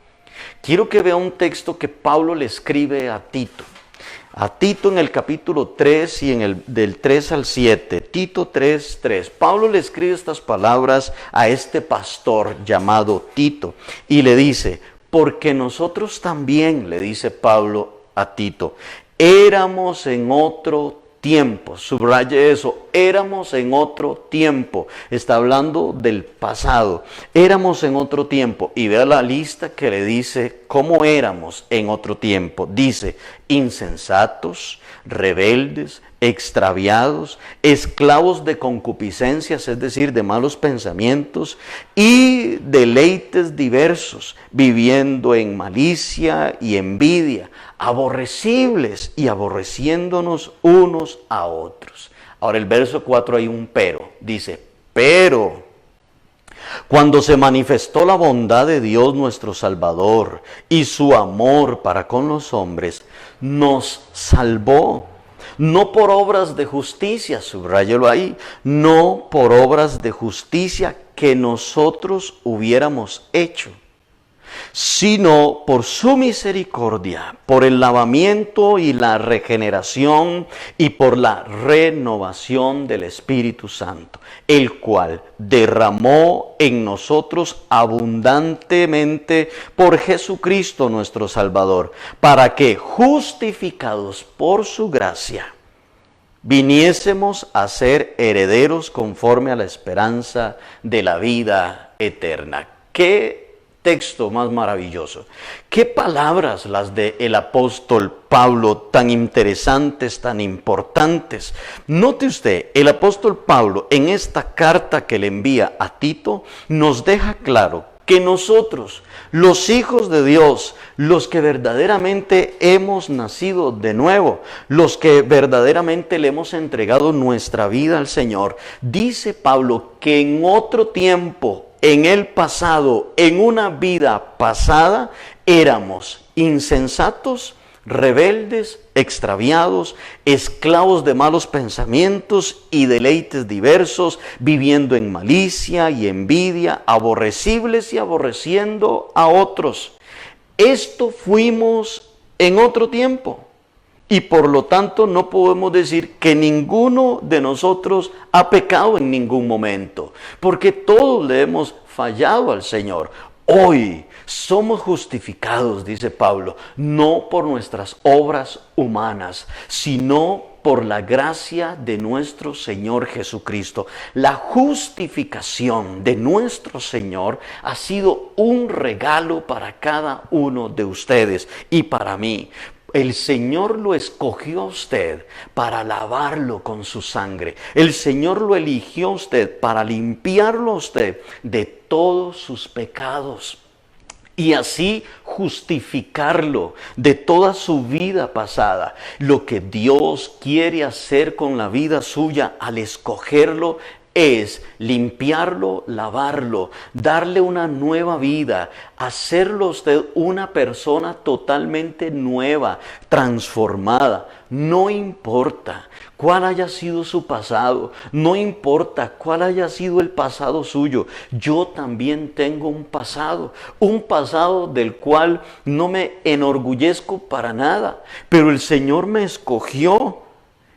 Quiero que vea un texto que Pablo le escribe a Tito. A Tito en el capítulo 3 y del 3 al 7, Tito 3:3. Pablo le escribe estas palabras a este pastor llamado Tito y le dice, porque nosotros también, le dice Pablo a Tito, éramos en otro tiempo, subraye eso, éramos en otro tiempo, está hablando del pasado, éramos en otro tiempo, y vea la lista que le dice cómo éramos en otro tiempo, dice, insensatos, rebeldes, extraviados, esclavos de concupiscencias, es decir, de malos pensamientos y deleites diversos, viviendo en malicia y envidia, aborrecibles y aborreciéndonos unos a otros. Ahora el verso 4 hay un pero, dice, pero cuando se manifestó la bondad de Dios nuestro Salvador y su amor para con los hombres, nos salvó. No por obras de justicia, subráyelo ahí, no por obras de justicia que nosotros hubiéramos hecho, sino por su misericordia, por el lavamiento y la regeneración y por la renovación del Espíritu Santo, el cual derramó en nosotros abundantemente por Jesucristo nuestro Salvador, para que, justificados por su gracia, viniésemos a ser herederos conforme a la esperanza de la vida eterna. ¿Qué texto más maravilloso? ¿Qué palabras las del apóstol Pablo, tan interesantes, tan importantes? Note usted, el apóstol Pablo en esta carta que le envía a Tito nos deja claro que nosotros, los hijos de Dios, los que verdaderamente hemos nacido de nuevo, los que verdaderamente le hemos entregado nuestra vida al Señor, dice Pablo que en otro tiempo, en el pasado, en una vida pasada, éramos insensatos, rebeldes, extraviados, esclavos de malos pensamientos y deleites diversos, viviendo en malicia y envidia, aborrecibles y aborreciendo a otros. Esto fuimos en otro tiempo. Y por lo tanto no podemos decir que ninguno de nosotros ha pecado en ningún momento, porque todos le hemos fallado al Señor. Hoy somos justificados, dice Pablo, no por nuestras obras humanas, sino por la gracia de nuestro Señor Jesucristo. La justificación de nuestro Señor ha sido un regalo para cada uno de ustedes y para mí. El Señor lo escogió a usted para lavarlo con su sangre. El Señor lo eligió a usted para limpiarlo a usted de todos sus pecados y así justificarlo de toda su vida pasada. Lo que Dios quiere hacer con la vida suya al escogerlo es limpiarlo, lavarlo, darle una nueva vida, hacerlo usted una persona totalmente nueva, transformada. No importa cuál haya sido su pasado, no importa cuál haya sido el pasado suyo. Yo también tengo un pasado del cual no me enorgullezco para nada, pero el Señor me escogió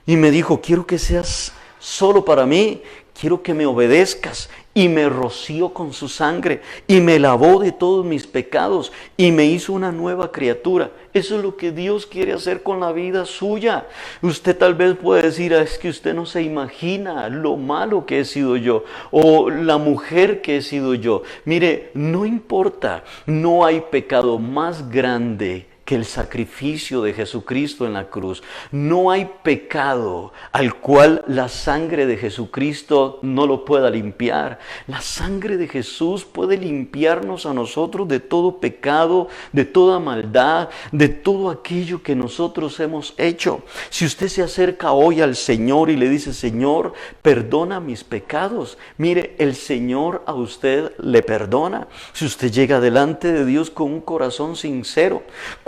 Y me dijo, quiero que seas solo para mí, quiero que me obedezcas. Y me roció con su sangre y me lavó de todos mis pecados y me hizo una nueva criatura. Eso es lo que Dios quiere hacer con la vida suya. Usted tal vez puede decir, es que usted no se imagina lo malo que he sido yo o la mujer que he sido yo. Mire, no importa, no hay pecado más grande que el sacrificio de Jesucristo en la cruz. No hay pecado al cual la sangre de Jesucristo no lo pueda limpiar. La sangre de Jesús puede limpiarnos a nosotros de todo pecado, de toda maldad, de todo aquello que nosotros hemos hecho. Si usted se acerca hoy al Señor y le dice, Señor, perdona mis pecados, mire, el Señor a usted le perdona. Si usted llega delante de Dios con un corazón sincero,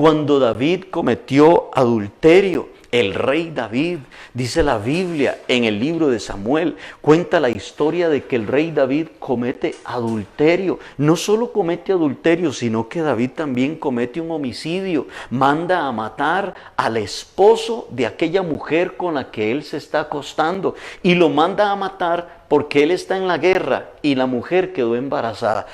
cuando David cometió adulterio, el rey David, dice la Biblia en el libro de Samuel, cuenta la historia de que el rey David comete adulterio. No solo comete adulterio, sino que David también comete un homicidio. Manda a matar al esposo de aquella mujer con la que él se está acostando. Y lo manda a matar porque él está en la guerra y la mujer quedó embarazada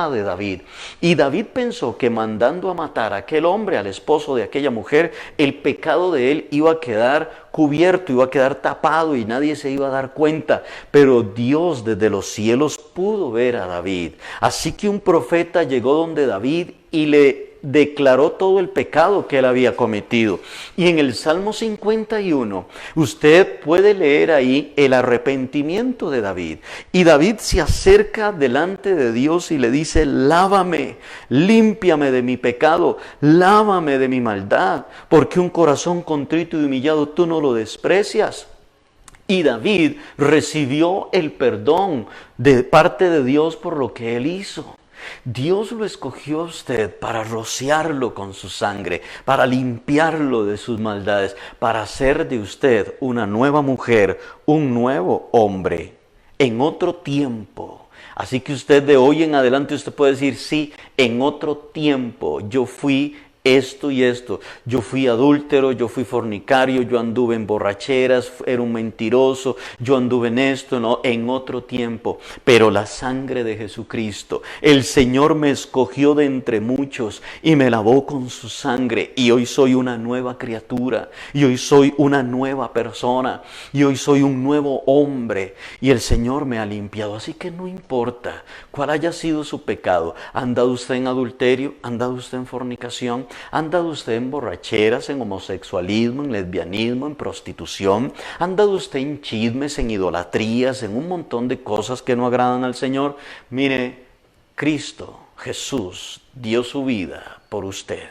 de David. Y David pensó que mandando a matar a aquel hombre, al esposo de aquella mujer, el pecado de él iba a quedar cubierto, iba a quedar tapado y nadie se iba a dar cuenta. Pero Dios desde los cielos pudo ver a David. Así que un profeta llegó donde David y le declaró todo el pecado que él había cometido. Y en el Salmo 51, usted puede leer ahí el arrepentimiento de David. Y David se acerca delante de Dios y le dice, lávame, límpiame de mi pecado, lávame de mi maldad, porque un corazón contrito y humillado tú no lo desprecias. Y David recibió el perdón de parte de Dios por lo que él hizo. Dios lo escogió a usted para rociarlo con su sangre, para limpiarlo de sus maldades, para hacer de usted una nueva mujer, un nuevo hombre, en otro tiempo. Así que usted de hoy en adelante usted puede decir, sí, en otro tiempo yo fui esto y esto, yo fui adúltero, yo fui fornicario, yo anduve en borracheras, era un mentiroso, yo anduve en esto, no, en otro tiempo, pero la sangre de Jesucristo, el Señor me escogió de entre muchos y me lavó con su sangre y hoy soy una nueva criatura, y hoy soy una nueva persona, y hoy soy un nuevo hombre y el Señor me ha limpiado. Así que no importa cuál haya sido su pecado, ¿ha andado usted en adulterio? ¿Ha andado usted en fornicación? ¿Ha andado usted en borracheras, en homosexualismo, en lesbianismo, en prostitución? ¿Ha andado usted en chismes, en idolatrías, en un montón de cosas que no agradan al Señor? Mire, Cristo, Jesús, dio su vida por usted.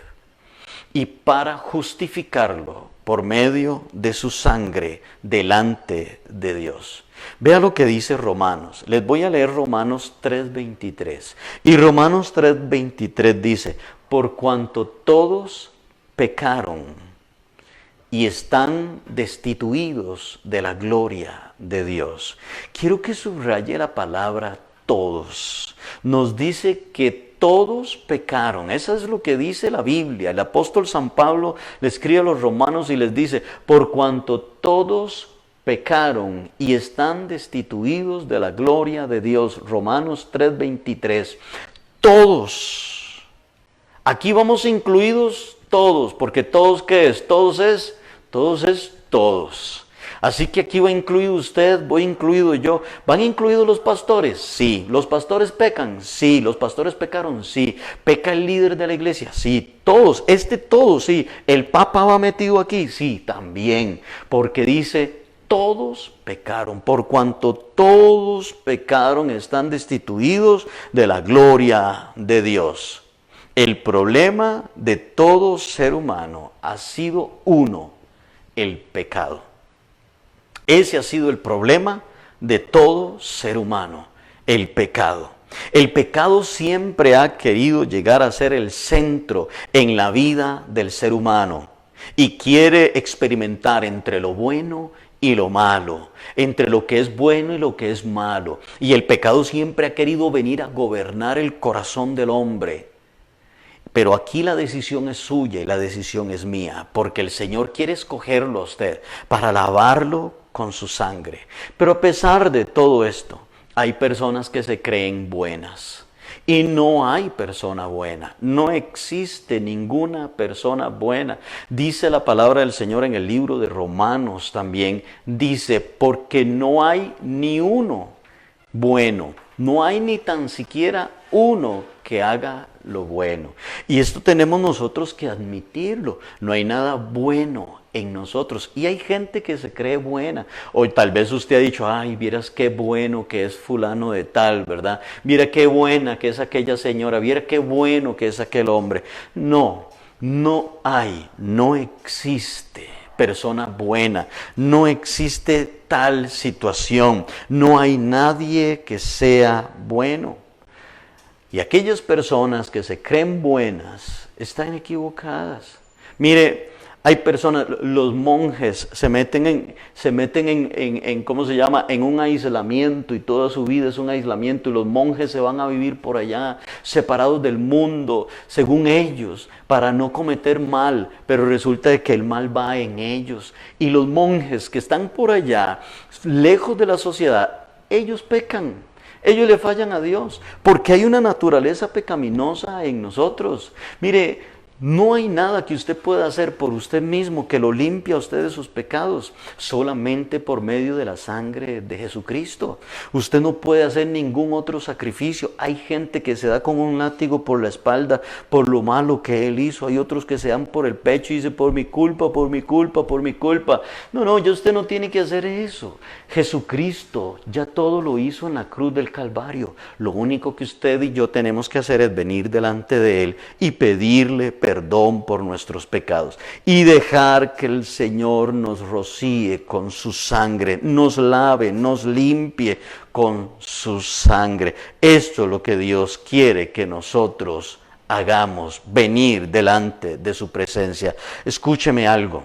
Y para justificarlo por medio de su sangre delante de Dios. Vea lo que dice Romanos. Les voy a leer Romanos 3:23. Y Romanos 3:23 dice, por cuanto todos pecaron y están destituidos de la gloria de Dios. Quiero que subraye la palabra todos. Nos dice que todos pecaron. Eso es lo que dice la Biblia. El apóstol San Pablo le escribe a los romanos y les dice, por cuanto todos pecaron y están destituidos de la gloria de Dios. Romanos 3:23. Todos. Aquí vamos incluidos todos, porque todos, ¿qué es? Todos es todos. Así que aquí va incluido usted, voy incluido yo. ¿Van incluidos los pastores? Sí. ¿Los pastores pecan? Sí. ¿Los pastores pecaron? Sí. ¿Peca el líder de la iglesia? Sí. Todos, todos, sí. ¿El Papa va metido aquí? Sí, también. Porque dice, todos pecaron. Por cuanto todos pecaron, están destituidos de la gloria de Dios. El problema de todo ser humano ha sido uno, el pecado. Ese ha sido el problema de todo ser humano, el pecado. El pecado siempre ha querido llegar a ser el centro en la vida del ser humano y quiere experimentar entre lo bueno y lo malo, entre lo que es bueno y lo que es malo. Y el pecado siempre ha querido venir a gobernar el corazón del hombre. Pero aquí la decisión es suya y la decisión es mía, porque el Señor quiere escogerlo a usted para lavarlo con su sangre. Pero a pesar de todo esto, hay personas que se creen buenas. Y no hay persona buena, no existe ninguna persona buena. Dice la palabra del Señor en el libro de Romanos también, dice, porque no hay ni uno bueno, no hay ni tan siquiera uno que haga lo bueno. Y esto tenemos nosotros que admitirlo, no hay nada bueno en nosotros. Y hay gente que se cree buena. O tal vez usted ha dicho, ay, vieras qué bueno que es fulano de tal, ¿verdad? Mira qué buena que es aquella señora, mira qué bueno que es aquel hombre. No, no hay, no existe persona buena, no existe tal situación, no hay nadie que sea bueno. Y aquellas personas que se creen buenas están equivocadas. Mire, hay personas, los monjes se meten en ¿cómo se llama? En un aislamiento, y toda su vida es un aislamiento, y los monjes se van a vivir por allá, separados del mundo, según ellos, para no cometer mal, pero resulta que el mal va en ellos. Y los monjes que están por allá, lejos de la sociedad, ellos pecan. Ellos le fallan a Dios, porque hay una naturaleza pecaminosa en nosotros. Mire, no hay nada que usted pueda hacer por usted mismo que lo limpie a usted de sus pecados, solamente por medio de la sangre de Jesucristo. Usted no puede hacer ningún otro sacrificio. Hay gente que se da con un látigo por la espalda por lo malo que él hizo. Hay otros que se dan por el pecho y dicen, por mi culpa, por mi culpa, por mi culpa. No, usted no tiene que hacer eso. Jesucristo ya todo lo hizo en la cruz del Calvario. Lo único que usted y yo tenemos que hacer es venir delante de Él y pedirle perdón por nuestros pecados y dejar que el Señor nos rocíe con su sangre, nos lave, nos limpie con su sangre. Esto es lo que Dios quiere que nosotros hagamos, venir delante de su presencia. Escúcheme algo,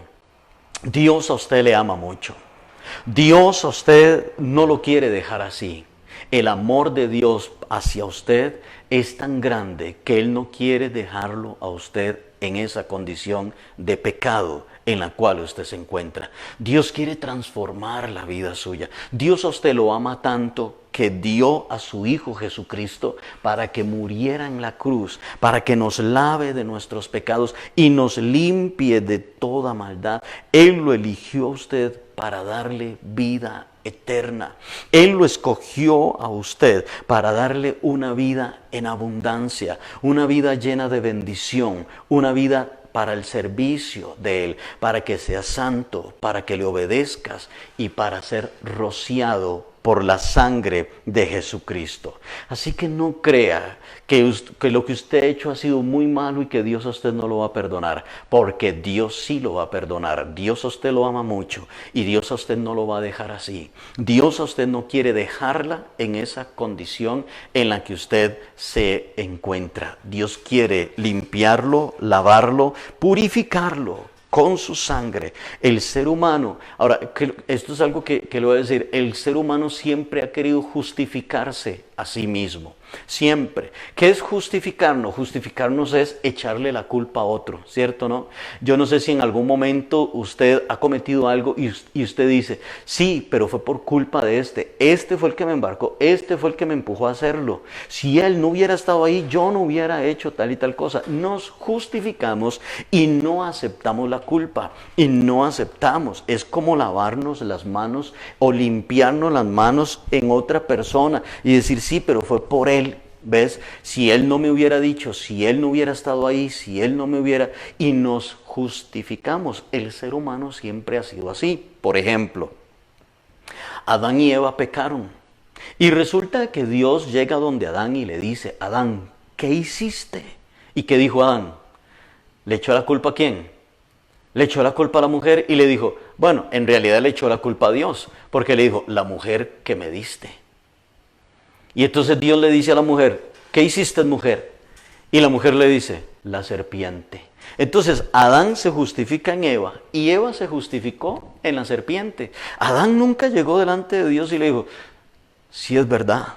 Dios a usted le ama mucho. Dios a usted no lo quiere dejar así. El amor de Dios hacia usted es tan grande que Él no quiere dejarlo a usted en esa condición de pecado en la cual usted se encuentra. Dios quiere transformar la vida suya. Dios a usted lo ama tanto que dio a su Hijo Jesucristo para que muriera en la cruz, para que nos lave de nuestros pecados y nos limpie de toda maldad. Él lo eligió a usted para darle vida eterna. Él lo escogió a usted para darle una vida en abundancia, una vida llena de bendición, una vida para el servicio de Él, para que seas santo, para que le obedezcas y para ser rociado por la sangre de Jesucristo. Así que no crea que lo que usted ha hecho ha sido muy malo y que Dios a usted no lo va a perdonar, porque Dios sí lo va a perdonar. Dios a usted lo ama mucho y Dios a usted no lo va a dejar así. Dios a usted no quiere dejarla en esa condición en la que usted se encuentra. Dios quiere limpiarlo, lavarlo, purificarlo con su sangre. El ser humano, ahora, esto es algo que le voy a decir, el ser humano siempre ha querido justificarse a sí mismo, siempre. ¿Qué es justificarnos? Justificarnos es echarle la culpa a otro, ¿cierto, no? Yo no sé si en algún momento usted ha cometido algo y usted dice, sí, pero fue por culpa de este fue el que me embarcó, este fue el que me empujó a hacerlo. Si él no hubiera estado ahí, yo no hubiera hecho tal y tal cosa. Nos justificamos y no aceptamos la culpa y no aceptamos. Es como lavarnos las manos o limpiarnos las manos en otra persona y decir, sí, pero fue por él. ¿Ves? Si él no me hubiera dicho, si él no hubiera estado ahí, si él no me hubiera... Y nos justificamos. El ser humano siempre ha sido así. Por ejemplo, Adán y Eva pecaron. Y resulta que Dios llega donde Adán y le dice, Adán, ¿qué hiciste? ¿Y qué dijo Adán? ¿Le echó la culpa a quién? Le echó la culpa a la mujer y le dijo, bueno, en realidad le echó la culpa a Dios, porque le dijo, la mujer que me diste. Y entonces Dios le dice a la mujer, ¿qué hiciste, mujer? Y la mujer le dice, la serpiente. Entonces Adán se justifica en Eva y Eva se justificó en la serpiente. Adán nunca llegó delante de Dios y le dijo, sí es verdad,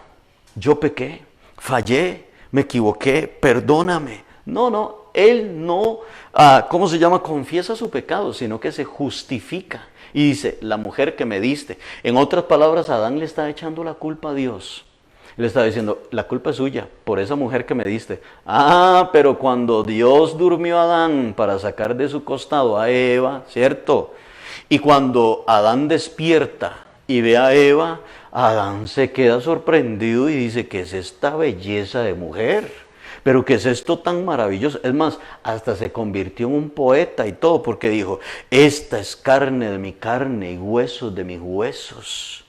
yo pequé, fallé, me equivoqué, perdóname. No, él no, ¿cómo se llama? Confiesa su pecado, sino que se justifica. Y dice, la mujer que me diste. En otras palabras, Adán le está echando la culpa a Dios. Le está diciendo, la culpa es suya, por esa mujer que me diste. Pero cuando Dios durmió a Adán para sacar de su costado a Eva, ¿cierto? Y cuando Adán despierta y ve a Eva, Adán se queda sorprendido y dice, ¿qué es esta belleza de mujer? Pero ¿qué es esto tan maravilloso? Es más, hasta se convirtió en un poeta y todo, porque dijo, esta es carne de mi carne y huesos de mis huesos.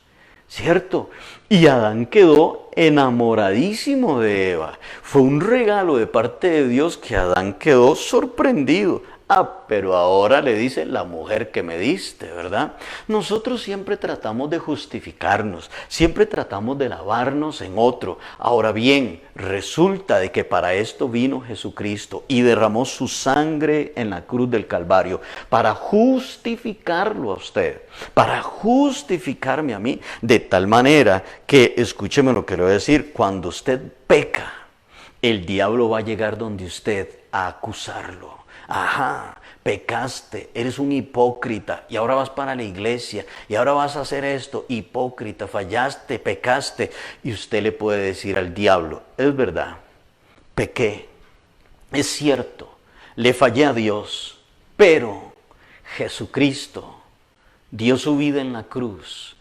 ¿Cierto? Y Adán quedó enamoradísimo de Eva. Fue un regalo de parte de Dios que Adán quedó sorprendido. Pero ahora le dice la mujer que me diste, ¿verdad? Nosotros siempre tratamos de justificarnos, siempre tratamos de lavarnos en otro. Ahora bien, resulta de que para esto vino Jesucristo y derramó su sangre en la cruz del Calvario para justificarlo a usted, para justificarme a mí, de tal manera que, escúcheme lo que le voy a decir, cuando usted peca, el diablo va a llegar donde usted a acusarlo. Pecaste, eres un hipócrita y ahora vas para la iglesia y ahora vas a hacer esto, hipócrita, fallaste, pecaste. Y usted le puede decir al diablo, es verdad, pequé, es cierto, le fallé a Dios, pero Jesucristo dio su vida en la cruz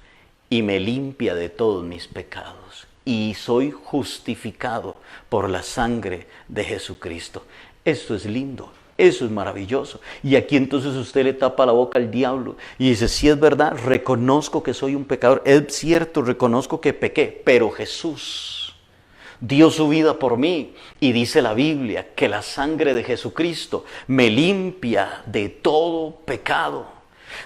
y me limpia de todos mis pecados y soy justificado por la sangre de Jesucristo. Esto es lindo. Eso es maravilloso. Y aquí entonces usted le tapa la boca al diablo y dice, sí es verdad, reconozco que soy un pecador, es cierto, reconozco que pequé, pero Jesús dio su vida por mí y dice la Biblia que la sangre de Jesucristo me limpia de todo pecado.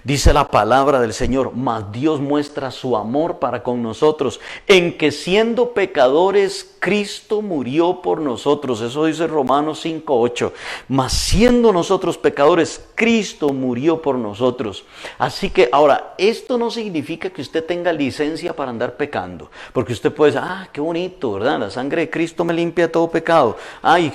Dice la palabra del Señor, mas Dios muestra su amor para con nosotros, en que siendo pecadores, Cristo murió por nosotros. Eso dice Romanos 5:8. Mas siendo nosotros pecadores, Cristo murió por nosotros. Así que ahora, esto no significa que usted tenga licencia para andar pecando. Porque usted puede decir, qué bonito, ¿verdad? La sangre de Cristo me limpia de todo pecado.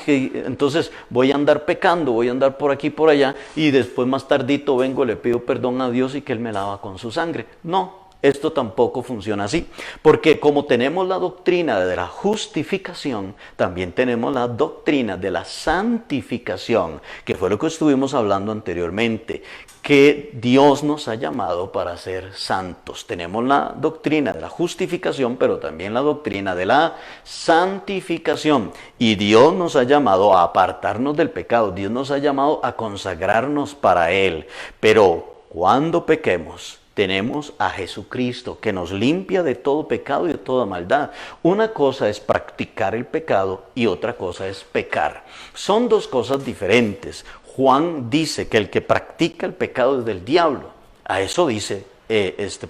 Entonces voy a andar pecando, voy a andar por aquí, por allá, y después más tardito vengo, le pido perdón a Dios y que Él me lava con su sangre. No. Esto tampoco funciona así, porque como tenemos la doctrina de la justificación, también tenemos la doctrina de la santificación, que fue lo que estuvimos hablando anteriormente, que Dios nos ha llamado para ser santos. Tenemos la doctrina de la justificación, pero también la doctrina de la santificación. Y Dios nos ha llamado a apartarnos del pecado, Dios nos ha llamado a consagrarnos para Él. Pero cuando pequemos, tenemos a Jesucristo que nos limpia de todo pecado y de toda maldad. Una cosa es practicar el pecado y otra cosa es pecar. Son dos cosas diferentes. Juan dice que el que practica el pecado es del diablo. A eso dice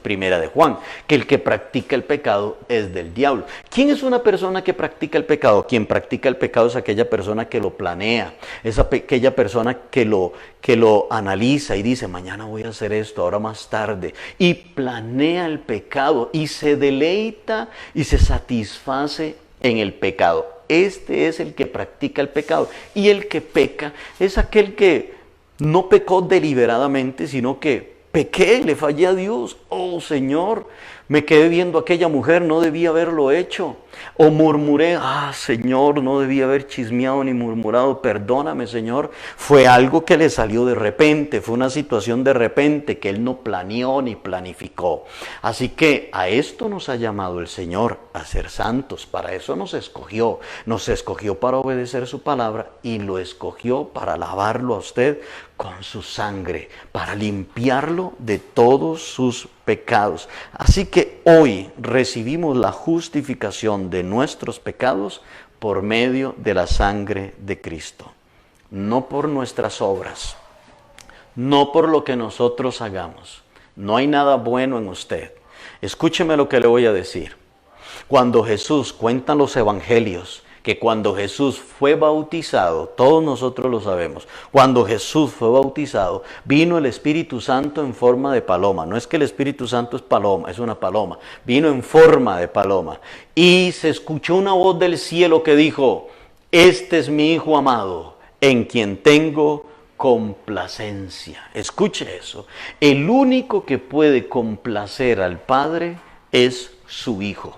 primera de Juan, que el que practica el pecado es del diablo. ¿Quién es una persona que practica el pecado? Quien practica el pecado es aquella persona que lo planea, es aquella persona que lo analiza y dice, mañana voy a hacer esto, ahora más tarde, y planea el pecado y se deleita y se satisface en el pecado. Este es el que practica el pecado, y el que peca es aquel que no pecó deliberadamente, sino que pequé, le fallé a Dios. Oh Señor, me quedé viendo a aquella mujer, no debía haberlo hecho. O murmuré, Señor, no debía haber chismeado ni murmurado, perdóname Señor. Fue algo que le salió de repente, fue una situación de repente que Él no planeó ni planificó. Así que a esto nos ha llamado el Señor, a ser santos. Para eso nos escogió para obedecer su palabra y lo escogió para lavarlo a usted con su sangre, para limpiarlo de todos sus pecados. Así que hoy recibimos la justificación de nuestros pecados por medio de la sangre de Cristo. No por nuestras obras, no por lo que nosotros hagamos. No hay nada bueno en usted. Escúcheme lo que le voy a decir. Cuando Jesús, cuentan los evangelios, que cuando Jesús fue bautizado, todos nosotros lo sabemos, cuando Jesús fue bautizado, vino el Espíritu Santo en forma de paloma. No es que el Espíritu Santo es paloma, es una paloma. Vino en forma de paloma. Y se escuchó una voz del cielo que dijo, este es mi Hijo amado, en quien tengo complacencia. Escuche eso. El único que puede complacer al Padre es su Hijo.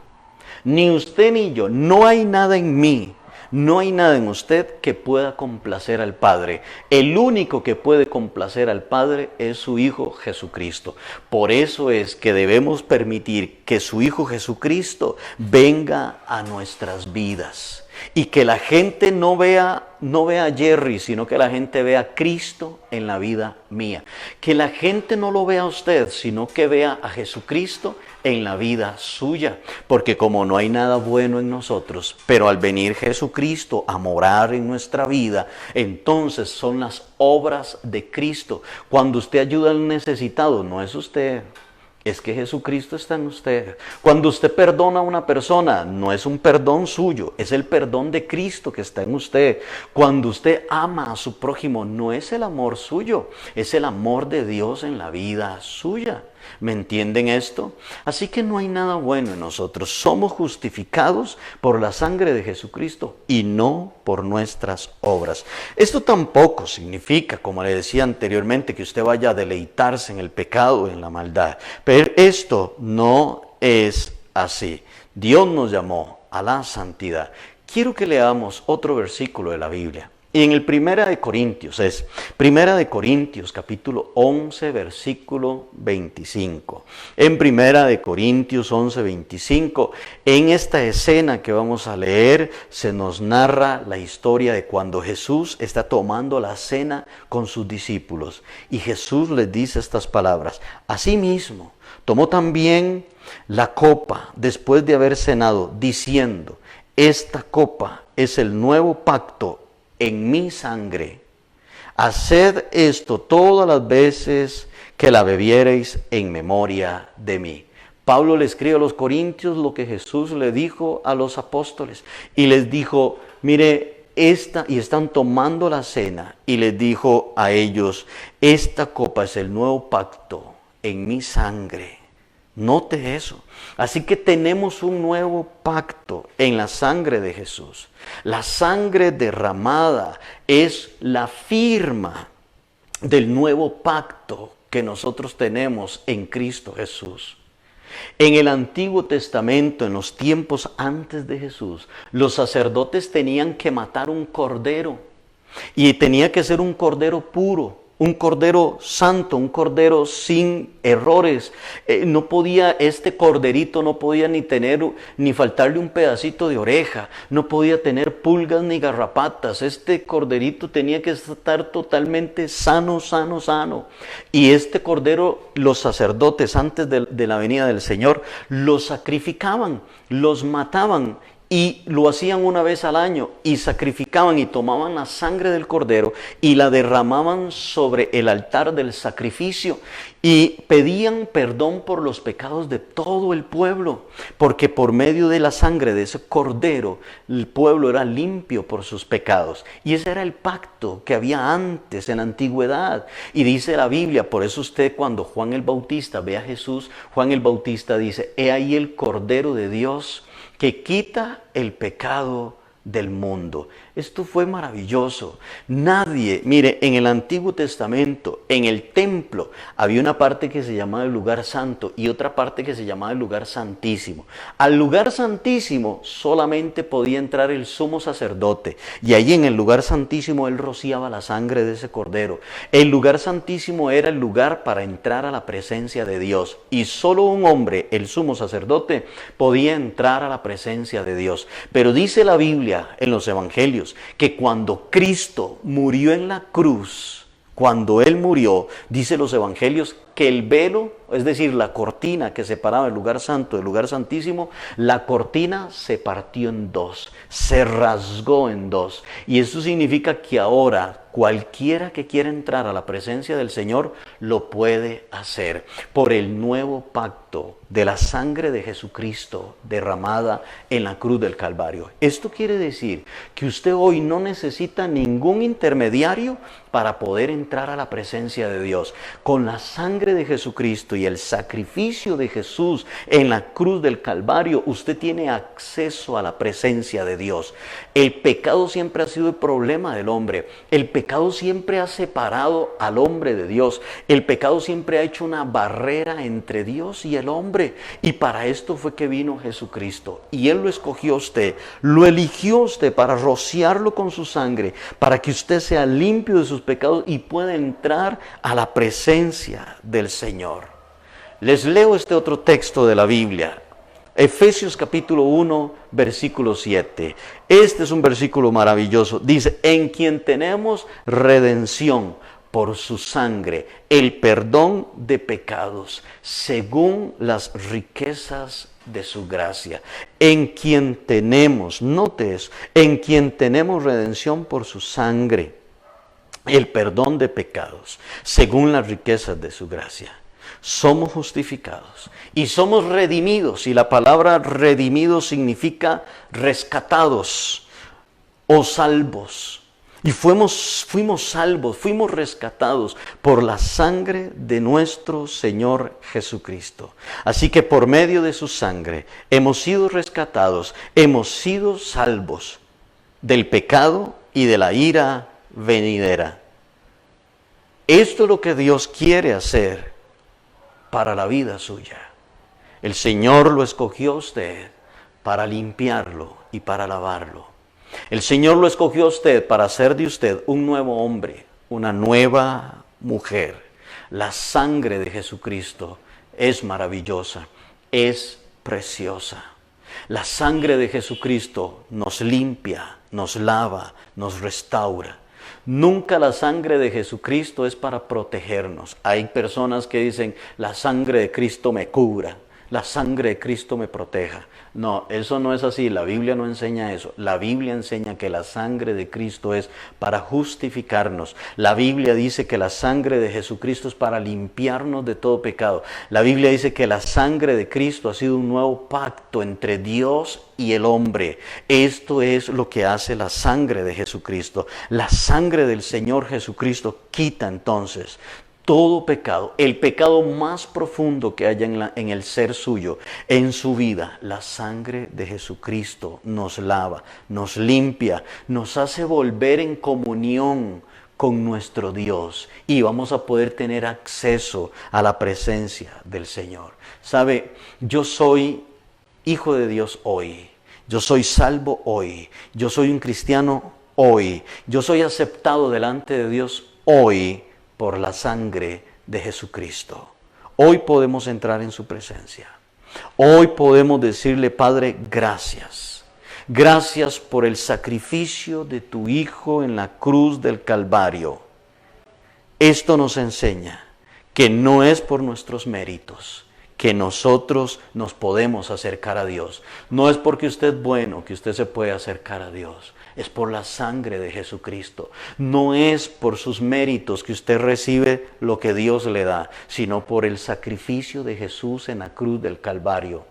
Ni usted ni yo. No hay nada en mí, no hay nada en usted que pueda complacer al Padre. El único que puede complacer al Padre es su Hijo Jesucristo. Por eso es que debemos permitir que su Hijo Jesucristo venga a nuestras vidas. Y que la gente no vea a Jerry, sino que la gente vea a Cristo en la vida mía. Que la gente no lo vea a usted, sino que vea a Jesucristo en la vida suya. Porque como no hay nada bueno en nosotros, pero al venir Jesucristo a morar en nuestra vida, entonces son las obras de Cristo. Cuando usted ayuda al necesitado, no es usted. Es que Jesucristo está en usted. Cuando usted perdona a una persona, no es un perdón suyo, es el perdón de Cristo que está en usted. Cuando usted ama a su prójimo, no es el amor suyo, es el amor de Dios en la vida suya. ¿Me entienden esto? Así que no hay nada bueno en nosotros. Somos justificados por la sangre de Jesucristo y no por nuestras obras. Esto tampoco significa, como le decía anteriormente, que usted vaya a deleitarse en el pecado o en la maldad. Pero esto no es así. Dios nos llamó a la santidad. Quiero que leamos otro versículo de la Biblia. Y en el Primera de Corintios es Primera de Corintios capítulo 11 versículo 25. En Primera de Corintios 11, 25, en esta escena que vamos a leer se nos narra la historia de cuando Jesús está tomando la cena con sus discípulos. Y Jesús les dice estas palabras: asimismo, tomó también la copa después de haber cenado, diciendo: esta copa es el nuevo pacto en mi sangre. Haced esto todas las veces que la bebiereis en memoria de mí. Pablo le escribe a los corintios lo que Jesús le dijo a los apóstoles. Y les dijo, mire, y están tomando la cena. Y les dijo a ellos, esta copa es el nuevo pacto en mi sangre. Note eso. Así que tenemos un nuevo pacto en la sangre de Jesús. La sangre derramada es la firma del nuevo pacto que nosotros tenemos en Cristo Jesús. En el Antiguo Testamento, en los tiempos antes de Jesús, los sacerdotes tenían que matar un cordero. Y tenía que ser un cordero puro. Un cordero santo, un cordero sin errores. Este corderito no podía ni faltarle un pedacito de oreja, no podía tener pulgas ni garrapatas. Este corderito tenía que estar totalmente sano. Y este cordero, los sacerdotes antes de la venida del Señor, los sacrificaban, los mataban. Y lo hacían una vez al año y sacrificaban y tomaban la sangre del cordero y la derramaban sobre el altar del sacrificio y pedían perdón por los pecados de todo el pueblo, porque por medio de la sangre de ese cordero el pueblo era limpio por sus pecados. Y ese era el pacto que había antes en la antigüedad. Y dice la Biblia, por eso usted cuando Juan el Bautista ve a Jesús, Juan el Bautista dice, he ahí el Cordero de Dios que quita el pecado del mundo. Esto fue maravilloso. Nadie, mire, en el Antiguo Testamento, en el templo, había una parte que se llamaba el lugar santo y otra parte que se llamaba el lugar santísimo. Al lugar santísimo solamente podía entrar el sumo sacerdote y allí en el lugar santísimo él rociaba la sangre de ese cordero. El lugar santísimo era el lugar para entrar a la presencia de Dios y solo un hombre, el sumo sacerdote, podía entrar a la presencia de Dios. Pero dice la Biblia en los evangelios que cuando Cristo murió en la cruz, cuando Él murió, dice los evangelios que el velo, es decir, la cortina que separaba el lugar santo del lugar santísimo, la cortina se partió en dos, se rasgó en dos. Y eso significa que ahora cualquiera que quiera entrar a la presencia del Señor lo puede hacer por el nuevo pacto de la sangre de Jesucristo derramada en la cruz del Calvario. Esto quiere decir que usted hoy no necesita ningún intermediario para poder entrar a la presencia de Dios. Con la sangre sangre de Jesucristo y el sacrificio de Jesús en la cruz del Calvario, usted tiene acceso a la presencia de Dios. El pecado siempre ha sido el problema del hombre. El pecado siempre ha separado al hombre de Dios. El pecado siempre ha hecho una barrera entre Dios y el hombre. Y para esto fue que vino Jesucristo. Y Él lo escogió a usted, lo eligió a usted para rociarlo con su sangre, para que usted sea limpio de sus pecados y pueda entrar a la presencia del Señor. Les leo este otro texto de la Biblia. Efesios capítulo 1, versículo 7. Este es un versículo maravilloso. Dice, en quien tenemos redención por su sangre, el perdón de pecados, según las riquezas de su gracia. En quien tenemos, note eso, en quien tenemos redención por su sangre, el perdón de pecados, según las riquezas de su gracia. Somos justificados y somos redimidos, y la palabra redimidos significa rescatados o salvos. Y fuimos salvos, fuimos rescatados por la sangre de nuestro Señor Jesucristo. Así que por medio de su sangre hemos sido rescatados, hemos sido salvos del pecado y de la ira venidera. Esto es lo que Dios quiere hacer para la vida suya. El Señor lo escogió a usted para limpiarlo y para lavarlo. El Señor lo escogió a usted para hacer de usted un nuevo hombre, una nueva mujer. La sangre de Jesucristo es maravillosa, es preciosa. La sangre de Jesucristo nos limpia, nos lava, nos restaura. Nunca la sangre de Jesucristo es para protegernos. Hay personas que dicen, la sangre de Cristo me cubra, la sangre de Cristo me proteja. No, eso no es así. La Biblia no enseña eso. La Biblia enseña que la sangre de Cristo es para justificarnos. La Biblia dice que la sangre de Jesucristo es para limpiarnos de todo pecado. La Biblia dice que la sangre de Cristo ha sido un nuevo pacto entre Dios y el hombre. Esto es lo que hace la sangre de Jesucristo. La sangre del Señor Jesucristo quita entonces todo pecado, el pecado más profundo que haya en el ser suyo, en su vida. La sangre de Jesucristo nos lava, nos limpia, nos hace volver en comunión con nuestro Dios y vamos a poder tener acceso a la presencia del Señor. ¿Sabe? Yo soy hijo de Dios hoy, yo soy salvo hoy, yo soy un cristiano hoy, yo soy aceptado delante de Dios hoy, por la sangre de Jesucristo. Hoy podemos entrar en su presencia. Hoy podemos decirle, Padre, gracias. Gracias por el sacrificio de tu Hijo en la cruz del Calvario. Esto nos enseña que no es por nuestros méritos que nosotros nos podemos acercar a Dios. No es porque usted es bueno que usted se puede acercar a Dios. Es por la sangre de Jesucristo. No es por sus méritos que usted recibe lo que Dios le da, sino por el sacrificio de Jesús en la cruz del Calvario.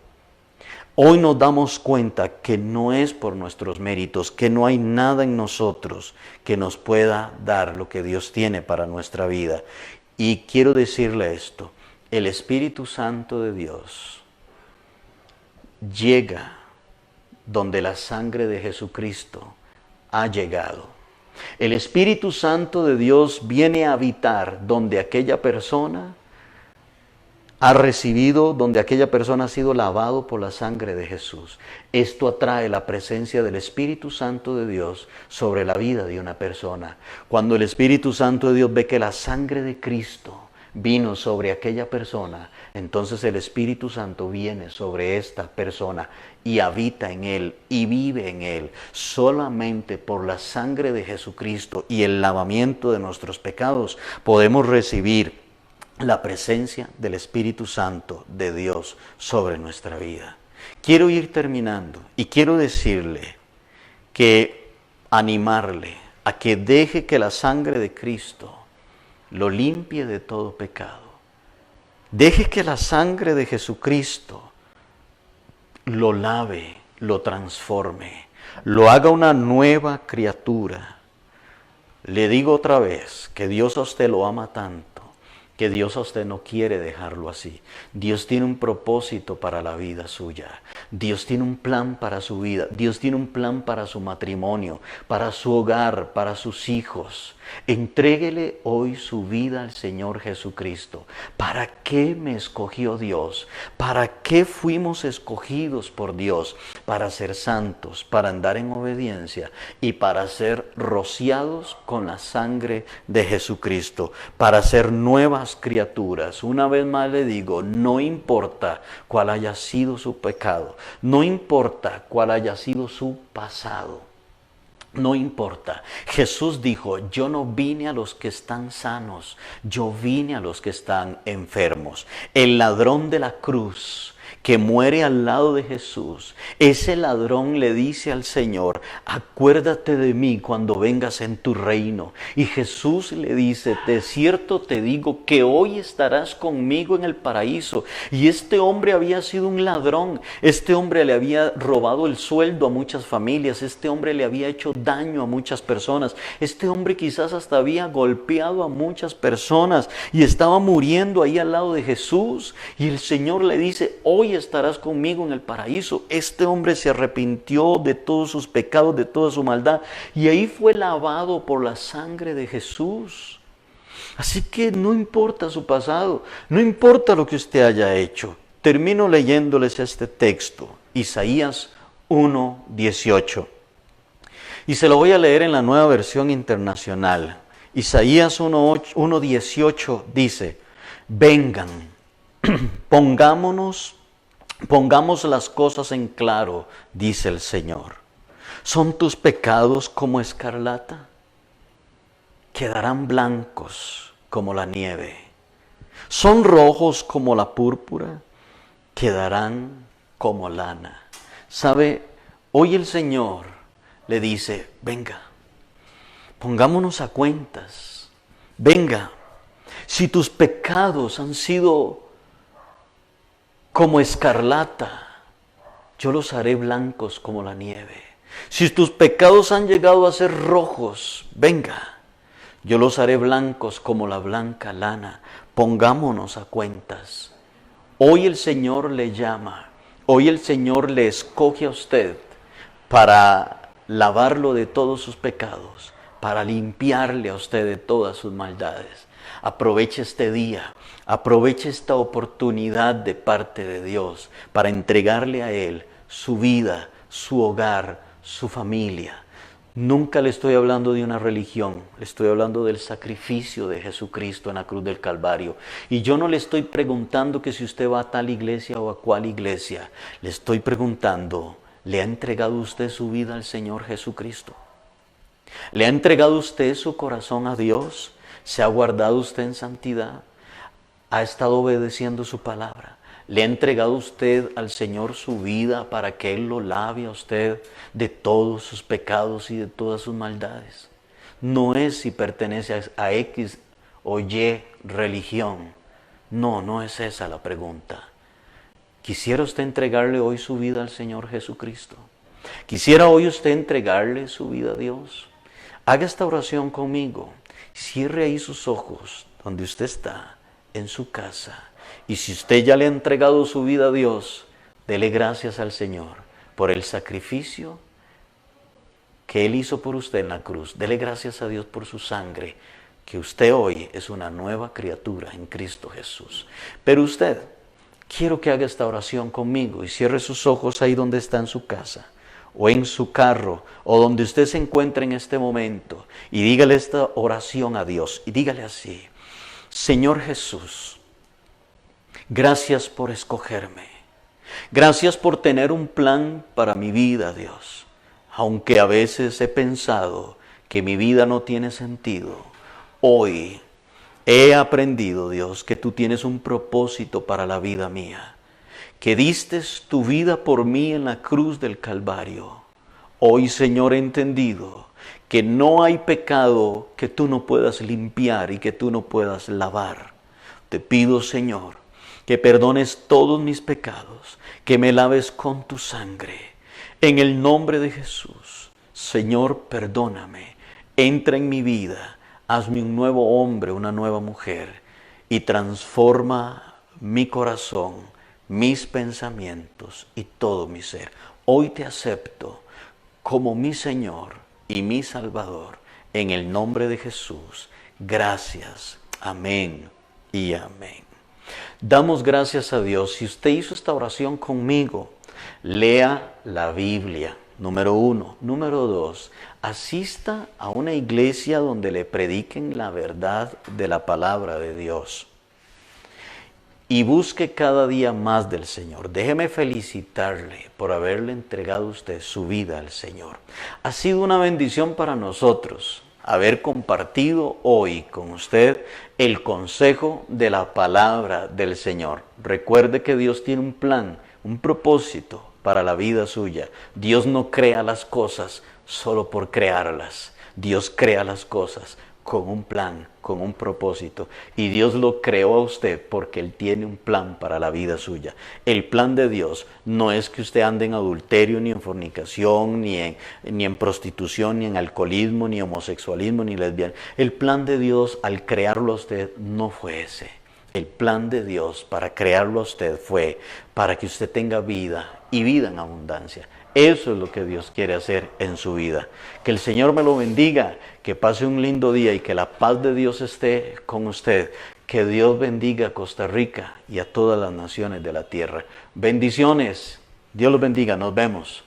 Hoy nos damos cuenta que no es por nuestros méritos, que no hay nada en nosotros que nos pueda dar lo que Dios tiene para nuestra vida. Y quiero decirle esto, el Espíritu Santo de Dios llega donde la sangre de Jesucristo ha llegado. El Espíritu Santo de Dios viene a habitar donde aquella persona ha recibido, donde aquella persona ha sido lavado por la sangre de Jesús. Esto atrae la presencia del Espíritu Santo de Dios sobre la vida de una persona. Cuando el Espíritu Santo de Dios ve que la sangre de Cristo vino sobre aquella persona, entonces el Espíritu Santo viene sobre esta persona y habita en él y vive en él. Solamente por la sangre de Jesucristo y el lavamiento de nuestros pecados podemos recibir la presencia del Espíritu Santo de Dios sobre nuestra vida. Quiero ir terminando y quiero decirle que animarle a que deje que la sangre de Cristo lo limpie de todo pecado. Deje que la sangre de Jesucristo lo lave, lo transforme, lo haga una nueva criatura. Le digo otra vez que Dios a usted lo ama tanto que Dios a usted no quiere dejarlo así. Dios tiene un propósito para la vida suya. Dios tiene un plan para su vida. Dios tiene un plan para su matrimonio, para su hogar, para sus hijos. Entréguele hoy su vida al Señor Jesucristo. ¿Para qué me escogió Dios? ¿Para qué fuimos escogidos por Dios? Para ser santos, para andar en obediencia y para ser rociados con la sangre de Jesucristo, para ser nuevas criaturas. Una vez más le digo, no importa cuál haya sido su pecado, no importa cuál haya sido su pasado. No importa. Jesús dijo, yo no vine a los que están sanos, yo vine a los que están enfermos. El ladrón de la cruz que muere al lado de Jesús, ese ladrón le dice al Señor, acuérdate de mí cuando vengas en tu reino. Y Jesús le dice, de cierto te digo que hoy estarás conmigo en el paraíso. Y este hombre había sido un ladrón, este hombre le había robado el sueldo a muchas familias, este hombre le había hecho daño a muchas personas, este hombre quizás hasta había golpeado a muchas personas y estaba muriendo ahí al lado de Jesús. Y el Señor le dice, hoy estarás conmigo en el paraíso. Este hombre se arrepintió de todos sus pecados, de toda su maldad, y ahí fue lavado por la sangre de Jesús. Así que no importa su pasado, no importa lo que usted haya hecho. Termino leyéndoles este texto, Isaías 1:18. Y se lo voy a leer en la Nueva Versión Internacional. Isaías 1:18 dice, vengan, pongamos las cosas en claro, dice el Señor. ¿Son tus pecados como escarlata? Quedarán blancos como la nieve. ¿Son rojos como la púrpura? Quedarán como lana. ¿Sabe? Hoy el Señor le dice, venga, pongámonos a cuentas. Venga, si tus pecados han sido como escarlata, yo los haré blancos como la nieve. Si tus pecados han llegado a ser rojos, venga, yo los haré blancos como la blanca lana. Pongámonos a cuentas. Hoy el Señor le llama, hoy el Señor le escoge a usted para lavarlo de todos sus pecados, para limpiarle a usted de todas sus maldades. Aproveche este día, aproveche esta oportunidad de parte de Dios para entregarle a Él su vida, su hogar, su familia. Nunca le estoy hablando de una religión, le estoy hablando del sacrificio de Jesucristo en la cruz del Calvario. Y yo no le estoy preguntando que si usted va a tal iglesia o a cual iglesia, le estoy preguntando, ¿le ha entregado usted su vida al Señor Jesucristo? ¿Le ha entregado usted su corazón a Dios? ¿Se ha guardado usted en santidad? ¿Ha estado obedeciendo su palabra? ¿Le ha entregado usted al Señor su vida para que Él lo lave a usted de todos sus pecados y de todas sus maldades? No es si pertenece a X o Y religión. No, no es esa la pregunta. ¿Quisiera usted entregarle hoy su vida al Señor Jesucristo? ¿Quisiera hoy usted entregarle su vida a Dios? Haga esta oración conmigo. Cierre ahí sus ojos donde usted está, en su casa. Y si usted ya le ha entregado su vida a Dios, dele gracias al Señor por el sacrificio que Él hizo por usted en la cruz. Dele gracias a Dios por su sangre, que usted hoy es una nueva criatura en Cristo Jesús. Pero usted, quiero que haga esta oración conmigo y cierre sus ojos ahí donde está en su casa, o en su carro, o donde usted se encuentre en este momento, y dígale esta oración a Dios, y dígale así: Señor Jesús, gracias por escogerme, gracias por tener un plan para mi vida, Dios, aunque a veces he pensado que mi vida no tiene sentido. Hoy he aprendido, Dios, que tú tienes un propósito para la vida mía, que diste tu vida por mí en la cruz del Calvario. Hoy, Señor, he entendido que no hay pecado que tú no puedas limpiar y que tú no puedas lavar. Te pido, Señor, que perdones todos mis pecados, que me laves con tu sangre. En el nombre de Jesús, Señor, perdóname, entra en mi vida, hazme un nuevo hombre, una nueva mujer, y transforma mi corazón, mis pensamientos y todo mi ser. Hoy te acepto como mi Señor y mi Salvador, en el nombre de Jesús. Gracias. Amén y amén. Damos gracias a Dios. Si usted hizo esta oración conmigo, lea la Biblia, número 1. Número 2, asista a una iglesia donde le prediquen la verdad de la palabra de Dios. Y busque cada día más del Señor. Déjeme felicitarle por haberle entregado usted su vida al Señor. Ha sido una bendición para nosotros haber compartido hoy con usted el consejo de la palabra del Señor. Recuerde que Dios tiene un plan, un propósito para la vida suya. Dios no crea las cosas solo por crearlas. Dios crea las cosas con un plan, con un propósito. Y Dios lo creó a usted porque Él tiene un plan para la vida suya. El plan de Dios no es que usted ande en adulterio, ni en fornicación, ni en prostitución, ni en alcoholismo, ni homosexualismo, ni lesbianismo. El plan de Dios al crearlo a usted no fue ese. El plan de Dios para crearlo a usted fue para que usted tenga vida y vida en abundancia. Eso es lo que Dios quiere hacer en su vida. Que el Señor me lo bendiga, que pase un lindo día y que la paz de Dios esté con usted. Que Dios bendiga a Costa Rica y a todas las naciones de la tierra. Bendiciones. Dios los bendiga. Nos vemos.